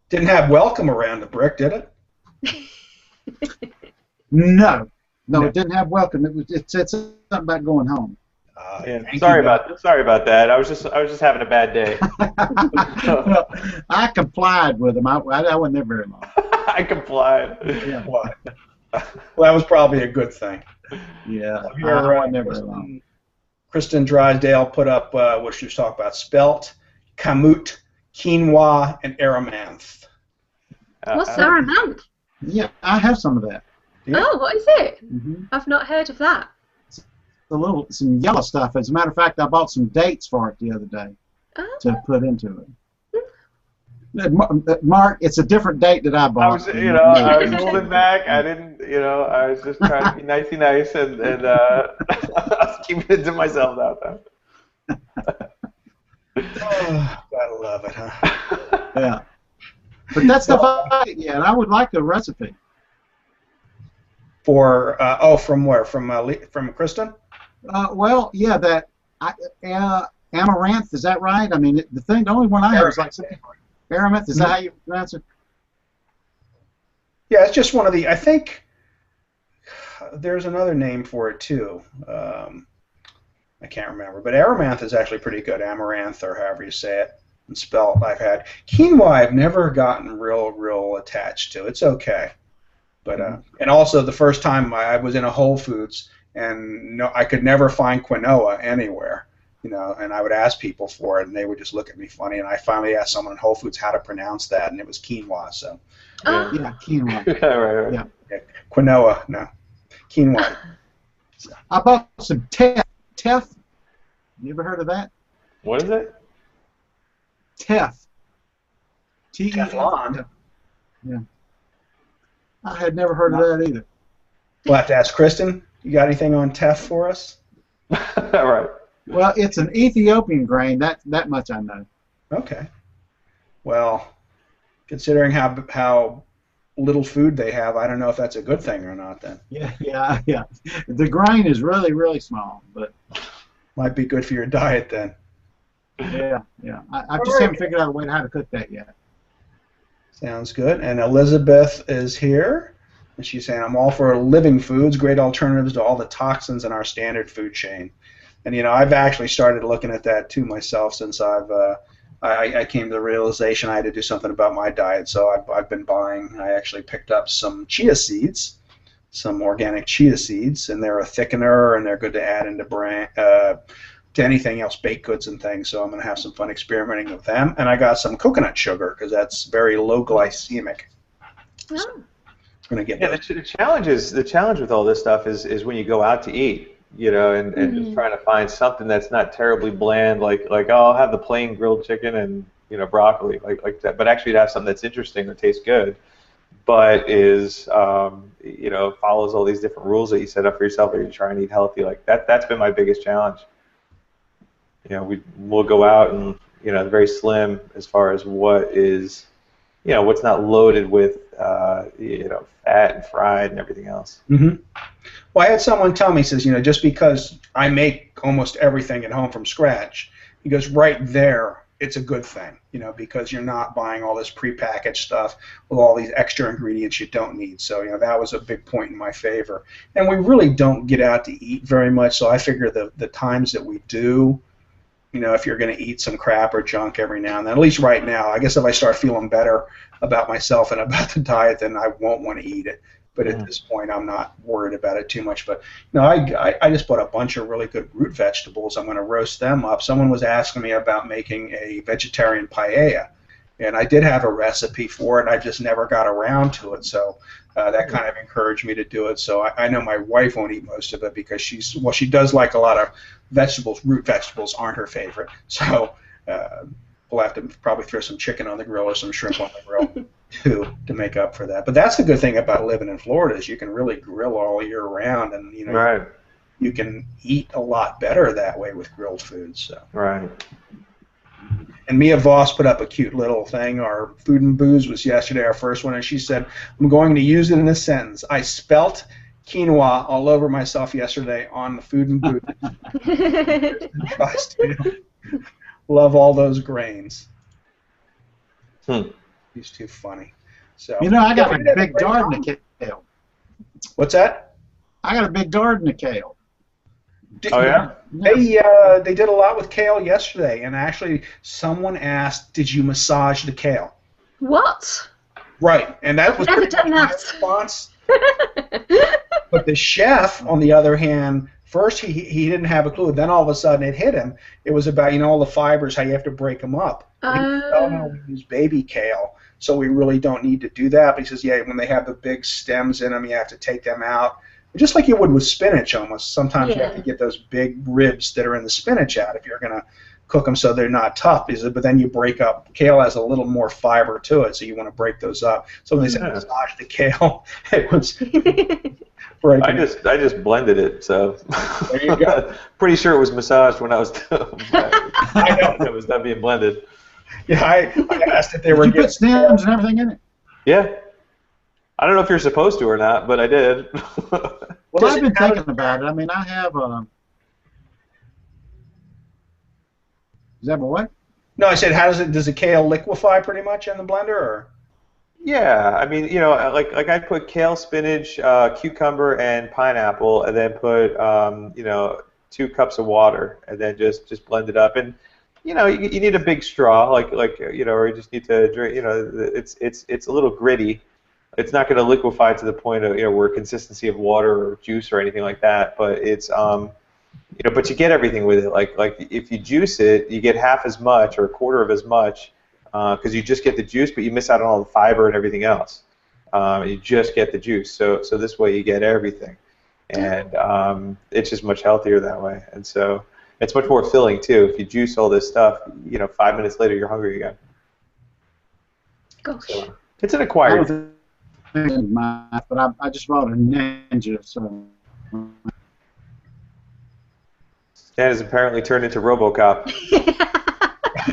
Didn't have welcome around the brick, did it? No, it didn't have welcome. It said something about going home. Sorry about that. I was just having a bad day. Well, I complied with them. I wasn't there very long. I complied. Yeah. Well, that was probably a good thing. Yeah. I wasn't there very long. Kristen Drysdale put up what she was talking about: spelt, kamut, quinoa, and aramanth. What's aramanth? Yeah, I have some of that. Yeah. Oh, what is it? Mm-hmm. I've not heard of that. Some yellow stuff. As a matter of fact, I bought some dates for it the other day Oh. to put into it. Mark, it's a different date that I bought. I was, I was holding back. I didn't, I was just trying to be nicey nice, and I was keeping it to myself that time. Oh, gotta love it, huh? Yeah. But that stuff I didn't yet. I would like the recipe. For from where? From Kristen? Well, yeah, that amaranth. Is that right? I mean, the only one I have is like amaranth. Is that how you pronounce it? Yeah, it's just one of the. I think there's another name for it too. I can't remember, but amaranth is actually pretty good. Amaranth, or however you say it, and spelled. I've had quinoa. I've never gotten real attached to. It's okay, but and also the first time I was in a Whole Foods, and I could never find quinoa anywhere. And I would ask people for it, and they would just look at me funny. And I finally asked someone in Whole Foods how to pronounce that, and it was quinoa. So yeah, quinoa. Right. Yeah. Quinoa, no, quinoa. So. I bought some teff. Teff. You ever heard of that? What is it? Teff. Teflon. Yeah. I had never heard of that either. We'll have to ask Kristen. You got anything on teff for us? Right. Well, it's an Ethiopian grain. That much I know. Okay. Well, considering how little food they have, I don't know if that's a good thing or not. Then. Yeah. The grain is really small, but might be good for your diet then. Yeah. I just haven't figured out a way how to cook that yet. Sounds good. And Elizabeth is here, and she's saying, "I'm all for living foods, great alternatives to all the toxins in our standard food chain." And I've actually started looking at that too myself since I came to the realization I had to do something about my diet. So I've been buying. I actually picked up some chia seeds, some organic chia seeds, and they're a thickener, and they're good to add into to anything else, baked goods and things. So I'm going to have some fun experimenting with them. And I got some coconut sugar because that's very low glycemic. So I'm going to get the challenge with all this stuff is when you go out to eat. And just trying to find something that's not terribly bland, like I'll have the plain grilled chicken and broccoli, like that, but actually to have something that's interesting or tastes good, but is follows all these different rules that you set up for yourself, or you try and eat healthy. Like that's been my biggest challenge. We'll go out and very slim as far as what is what's not loaded with fat and fried and everything else. Mm-hmm. Well, I had someone tell me, says, just because I make almost everything at home from scratch, he goes, right there, it's a good thing, because you're not buying all this prepackaged stuff with all these extra ingredients you don't need. So, that was a big point in my favor. And we really don't get out to eat very much, so I figure the times that we do, if you're going to eat some crap or junk every now and then, at least right now, I guess if I start feeling better about myself and about the diet, then I won't want to eat it. But at this point, I'm not worried about it too much. But I just bought a bunch of really good root vegetables. I'm going to roast them up. Someone was asking me about making a vegetarian paella, and I did have a recipe for it. I just never got around to it. So that kind of encouraged me to do it. So I know my wife won't eat most of it because she does like a lot of vegetables. Root vegetables aren't her favorite. So we'll have to probably throw some chicken on the grill or some shrimp on the grill too to make up for that. But that's the good thing about living in Florida is you can really grill all year round, and right. You can eat a lot better that way with grilled foods. So. Right. And Mia Voss put up a cute little thing. Our Food and Booze was yesterday, our first one, and she said, "I'm going to use it in a sentence. I spelt quinoa all over myself yesterday on the Food and Booze." Love all those grains. He's too funny. So I got a big garden of kale. What's that? I got a big garden of kale. Oh yeah. They did a lot with kale yesterday, and actually someone asked, "Did you massage the kale?" What? Right, and that was Never pretty done much my that. response. But the chef, on the other hand, first he didn't have a clue. Then all of a sudden it hit him. It was about all the fibers, how you have to break them up. Oh no, we use baby kale. so we really don't need to do that. But he says, yeah, when they have the big stems in them, you have to take them out. Just like you would with spinach almost. Sometimes you have to get those big ribs that are in the spinach out if you're going to cook them so they're not tough. But then you break up. Kale has a little more fiber to it, so you want to break those up. So when they said massage the kale, it was breaking. I just blended it, so there you go. Pretty sure it was massaged when I was it was done being blended. Yeah, I asked if they were. Did you put stems and everything in it? Yeah. I don't know if you're supposed to or not, but I did. Well, I've been thinking about it. I mean, I have. Is that what? No, I said, does the kale liquefy pretty much in the blender, or? Yeah, I mean, like I put kale, spinach, cucumber, and pineapple, and then put 2 cups of water, and then just blend it up. And you need a big straw, or you just need to drink. It's a little gritty. It's not going to liquefy to the point of where consistency of water or juice or anything like that. But it's but you get everything with it. Like if you juice it, you get half as much or a quarter of as much because you just get the juice, but you miss out on all the fiber and everything else. You just get the juice. So this way you get everything, and it's just much healthier that way. And so it's much more filling too. If you juice all this stuff, 5 minutes later you're hungry again. Gosh. So it's an acquired. But I just bought a Ninja, so. Stan has apparently turned into RoboCop.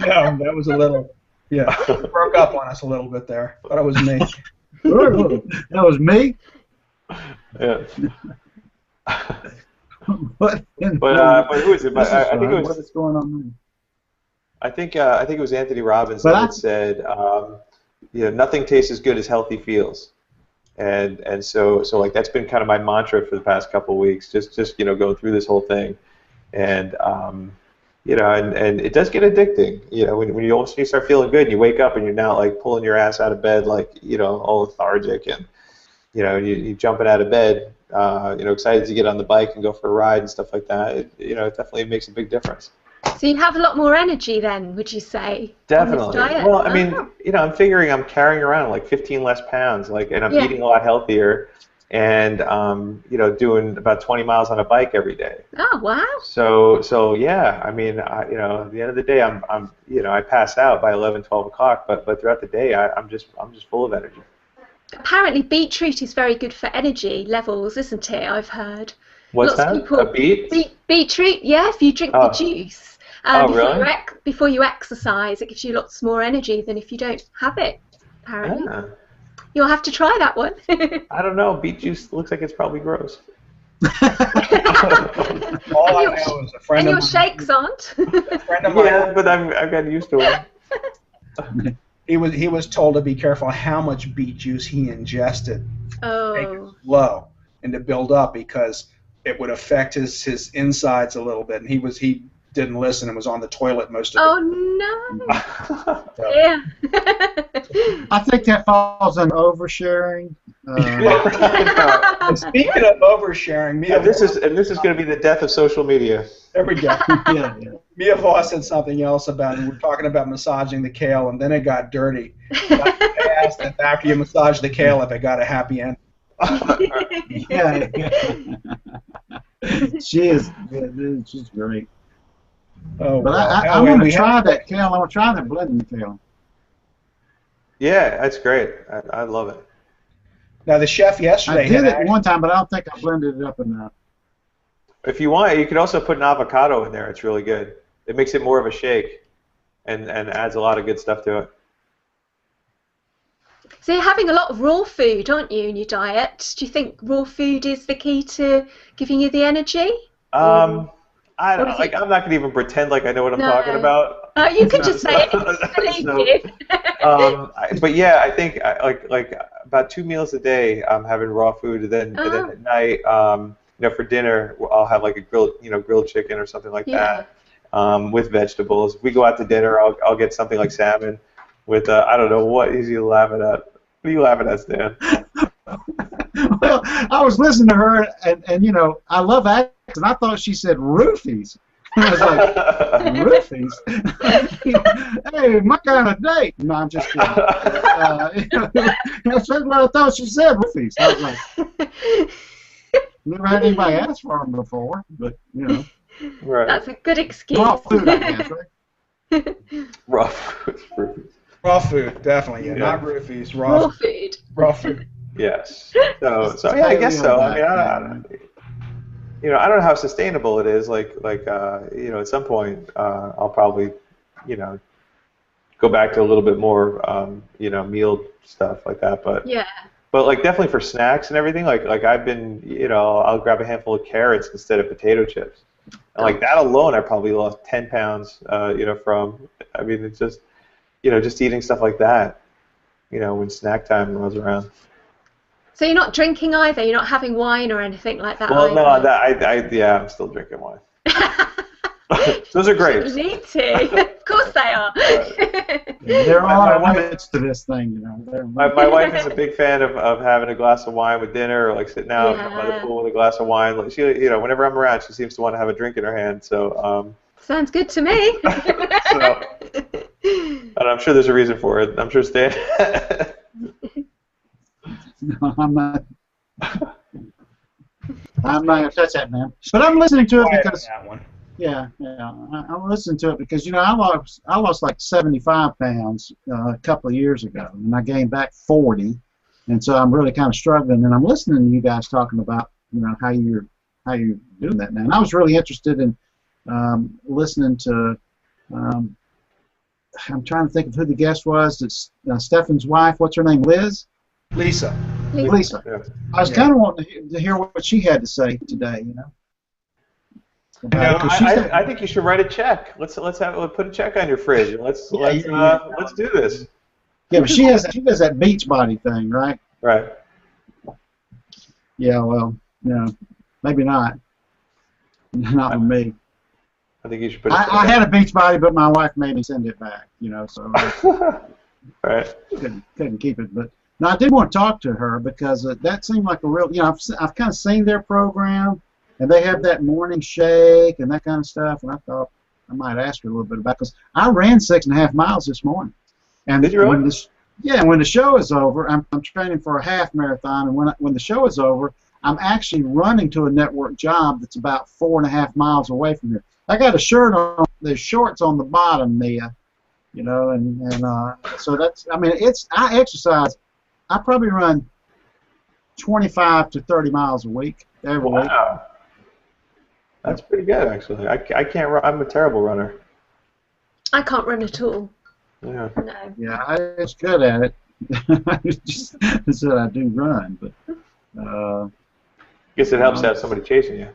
No, that was a little. Yeah, broke up on us a little bit there. Thought it was me. That was me. Yeah. But who is it? I think it was. What's going on there? I think it was Anthony Robbins that said, nothing tastes as good as healthy feels, and so like that's been kind of my mantra for the past couple of weeks. Just going through this whole thing, and and it does get addicting. When you start feeling good, and you wake up and you're now like pulling your ass out of bed, like all lethargic, and you jumping out of bed, excited to get on the bike and go for a ride and stuff like that. It definitely makes a big difference. So you have a lot more energy then, would you say? Definitely. Well, I mean, I'm figuring I'm carrying around like 15 less pounds, and I'm eating a lot healthier, and doing about 20 miles on a bike every day. Oh wow. So yeah, I mean, at the end of the day, I pass out by 11, 12 o'clock, but throughout the day, I'm just full of energy. Apparently, beetroot is very good for energy levels, isn't it? I've heard. What's that? A beet? Beetroot, yeah. If you drink the juice. Really? Before you exercise, it gives you lots more energy than if you don't have it, apparently. Yeah. You'll have to try that one. I don't know. Beet juice looks like it's probably gross. All I know is a friend of mine. And your shakes aren't. A friend of mine. Yeah, but I've gotten used to it. He was told to be careful how much beet juice he ingested. Oh. To make it low and to build up because it would affect his insides a little bit, and he didn't listen and was on the toilet most of the time. Oh no! So. Yeah. I think that falls on oversharing. Speaking of oversharing, this is going to be the death of social media. There we go. Yeah. Mia Voss said something else about it. We're talking about massaging the kale, and then it got dirty. I asked if after you massage the kale, if it got a happy end. Yeah. She's great. Oh, but I want to try that kale. I want to try that blending kale. Yeah, that's great. I love it. Now the chef yesterday. I did it one time, but I don't think I blended it up enough. If you want, you could also put an avocado in there. It's really good. It makes it more of a shake, and adds a lot of good stuff to it. So you're having a lot of raw food, aren't you, in your diet? Do you think raw food is the key to giving you the energy? I'm not going to even pretend like I know what I'm talking about. Oh, you can just say it. But yeah, I think like about 2 meals a day I'm having raw food, and then at night, for dinner I'll have like a grilled chicken or something like that, with vegetables. If we go out to dinner, I'll get something like salmon with I don't know what is he laughing at. What are you laughing at, Stan? Well, I was listening to her, and I love accents, and I thought she said roofies. I was like, roofies? Hey, my kind of date. No, I'm just kidding. That's what I thought she said, roofies. I was like, never had anybody ask for them before, but, you know. Right. That's a good excuse. Raw food, I guess, right? Rough. Raw food, definitely. Yeah, Yeah. not roofies. Raw food. Raw food. Yes. So yeah, I guess so. I mean, I don't know how sustainable it is. At some point, I'll probably, go back to a little bit more, meal stuff like that. But Yeah. But like definitely for snacks and everything, like I've been, I'll grab a handful of carrots instead of potato chips, and like that alone, I probably lost 10 pounds, from. I mean, it's just, just eating stuff like that, when snack time rolls around. So you're not drinking either? You're not having wine or anything like that? Well, either? no, I'm still drinking wine. Those are grapes. You need to. Of course they are. There are limits to this thing, My wife is a big fan of having a glass of wine with dinner, or like sitting out by the pool with a glass of wine. Like she, whenever I'm around, she seems to want to have a drink in her hand. So. Sounds good to me. And I'm sure there's a reason for it. I'm sure Stan. No, I'm not gonna touch that, man. But I'm listening to it because that one. I'm listening to it because I lost like 75 pounds a couple of years ago, and I gained back 40, and so I'm really kind of struggling. And I'm listening to you guys talking about how you're doing that now. And I was really interested in listening to. I'm trying to think of who the guest was. It's Stefan's wife. What's her name? Lisa. Lisa. Yeah. I was kind of wanting to hear what she had to say today. I think you should write a check. Let's put a check on your fridge and let's do this. Yeah, but she does that beach body thing, right? Right. Yeah, well, maybe not. Not with me. I think you should put. I had a beach body, but my wife made me send it back. So right. couldn't keep it. But no, I did want to talk to her because that seemed like a real. I've kind of seen their program, and they have that morning shake and that kind of stuff. And I thought I might ask her a little bit about because I ran 6.5 miles this morning. And did you really? When the show is over, I'm training for a half marathon, and when the show is over, I'm actually running to a network job that's about 4.5 miles away from here. I got a shirt on, there's shorts on the bottom, Mia, and so that's, I exercise, I probably run 25 to 30 miles a week, every week. Wow. That's pretty good, actually. I can't run, I'm a terrible runner. I can't run at all. Yeah. No. Yeah, I was good at it. I just said I do run, but Guess it helps to have somebody chasing you.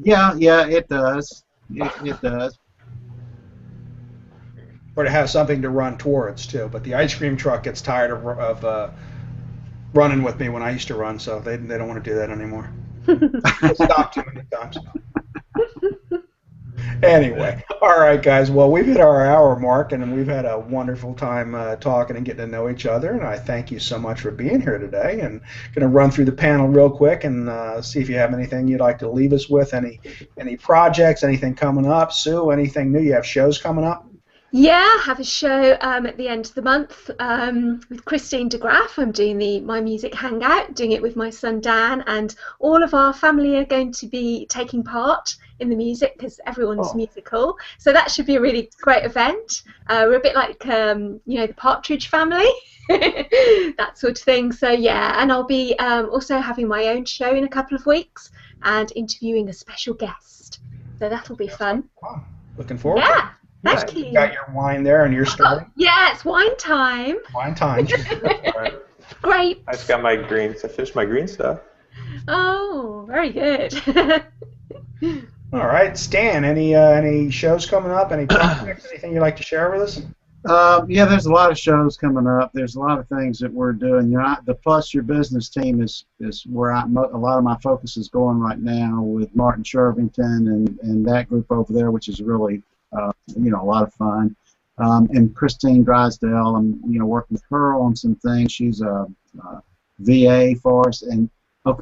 Yeah, it does. It does. Or to have something to run towards too. But the ice cream truck gets tired of running with me when I used to run, so they don't want to do that anymore. Stop too many times. Anyway, all right, guys. Well, we've hit our hour mark, and we've had a wonderful time talking and getting to know each other. And I thank you so much for being here today. And going to run through the panel real quick and see if you have anything you'd like to leave us with. Any projects, anything coming up? Sue, anything new? You have shows coming up? Yeah, I have a show at the end of the month with Christine de Graaf. I'm doing My Music Hangout, doing it with my son Dan, and all of our family are going to be taking part in the music because everyone's musical. So that should be a really great event. We're a bit like, the Partridge Family, that sort of thing. So yeah, and I'll be also having my own show in a couple of weeks and interviewing a special guest. So that'll be fun. Wow. Looking forward. Yeah. Nice. Thank you. You got your wine there and your story. Yeah, it's wine time. Wine time. Right. Great. I just got my greens. I finished my green stuff. Oh, very good. All right, Stan. Any shows coming up? Any projects? Anything you'd like to share with us? Yeah, there's a lot of shows coming up. There's a lot of things that we're doing. The Plus Your Business team is where a lot of my focus is going right now with Martin Shervington and that group over there, which is really a lot of fun. And Christine Drysdale, I'm working with her on some things. She's a VA for us, and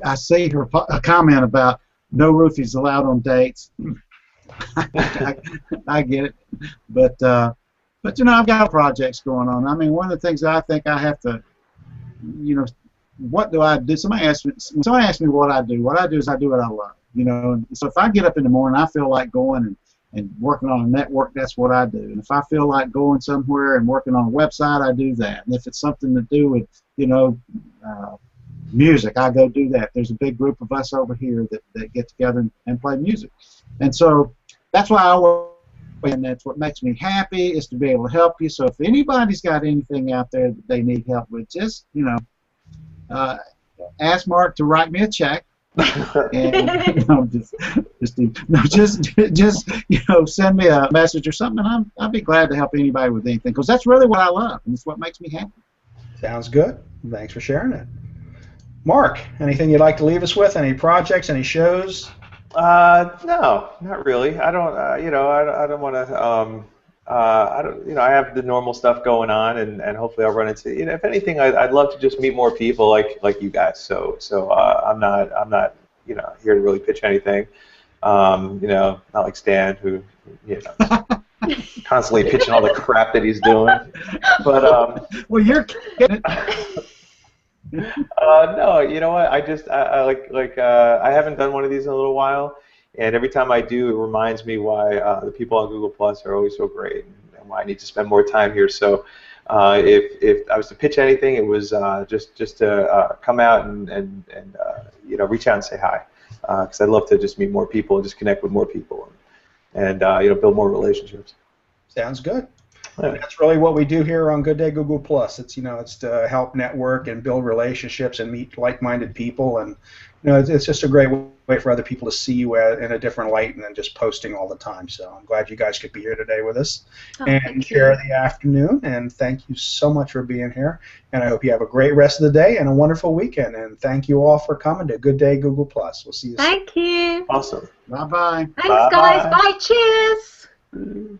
I see her a comment about no roofies allowed on dates. I get it, but you know, I've got projects going on. I mean, one of the things that I think I have to, you know, what do I do? Somebody asked me what I do. What I do is I do what I love. You know, and so if I get up in the morning, I feel like going and working on a network, that's what I do. And if I feel like going somewhere and working on a website, I do that. And if it's something to do with, you know, music, I go do that. There's a big group of us over here that get together and play music. And so that's why I work, and that's what makes me happy, is to be able to help you. So if anybody's got anything out there that they need help with, just, you know, ask Mark to write me a check. And you know, just you know, send me a message or something, and I'll be glad to help anybody with anything, because that's really what I love, and it's what makes me happy. Sounds good. Thanks for sharing it. Mark, anything you'd like to leave us with? Any projects? Any shows? No, not really. I don't. You know, I don't want to. I don't. You know, I have the normal stuff going on, and hopefully I'll run into. You know, if anything, I'd love to just meet more people like you guys. So I'm not. You know, here to really pitch anything. You know, not like Stan, who, you know, constantly pitching all the crap that he's doing. But well, you're kidding. no, you know what? I haven't done one of these in a little while, and every time I do, it reminds me why the people on Google Plus are always so great, and why I need to spend more time here. So, if I was to pitch anything, it was just to come out and you know, reach out and say hi, because I'd love to just meet more people and just connect with more people, and you know, build more relationships. Sounds good. Yeah. That's really what we do here on Good Day Google Plus. It's, you know, it's to help network and build relationships and meet like-minded people, and, you know, it's just a great way for other people to see you in a different light than just posting all the time. So I'm glad you guys could be here today with us and share the afternoon. And thank you so much for being here. And I hope you have a great rest of the day and a wonderful weekend. And thank you all for coming to Good Day Google Plus. We'll see you soon. Thank you. Awesome. Bye bye. Thanks, guys. Bye. Cheers.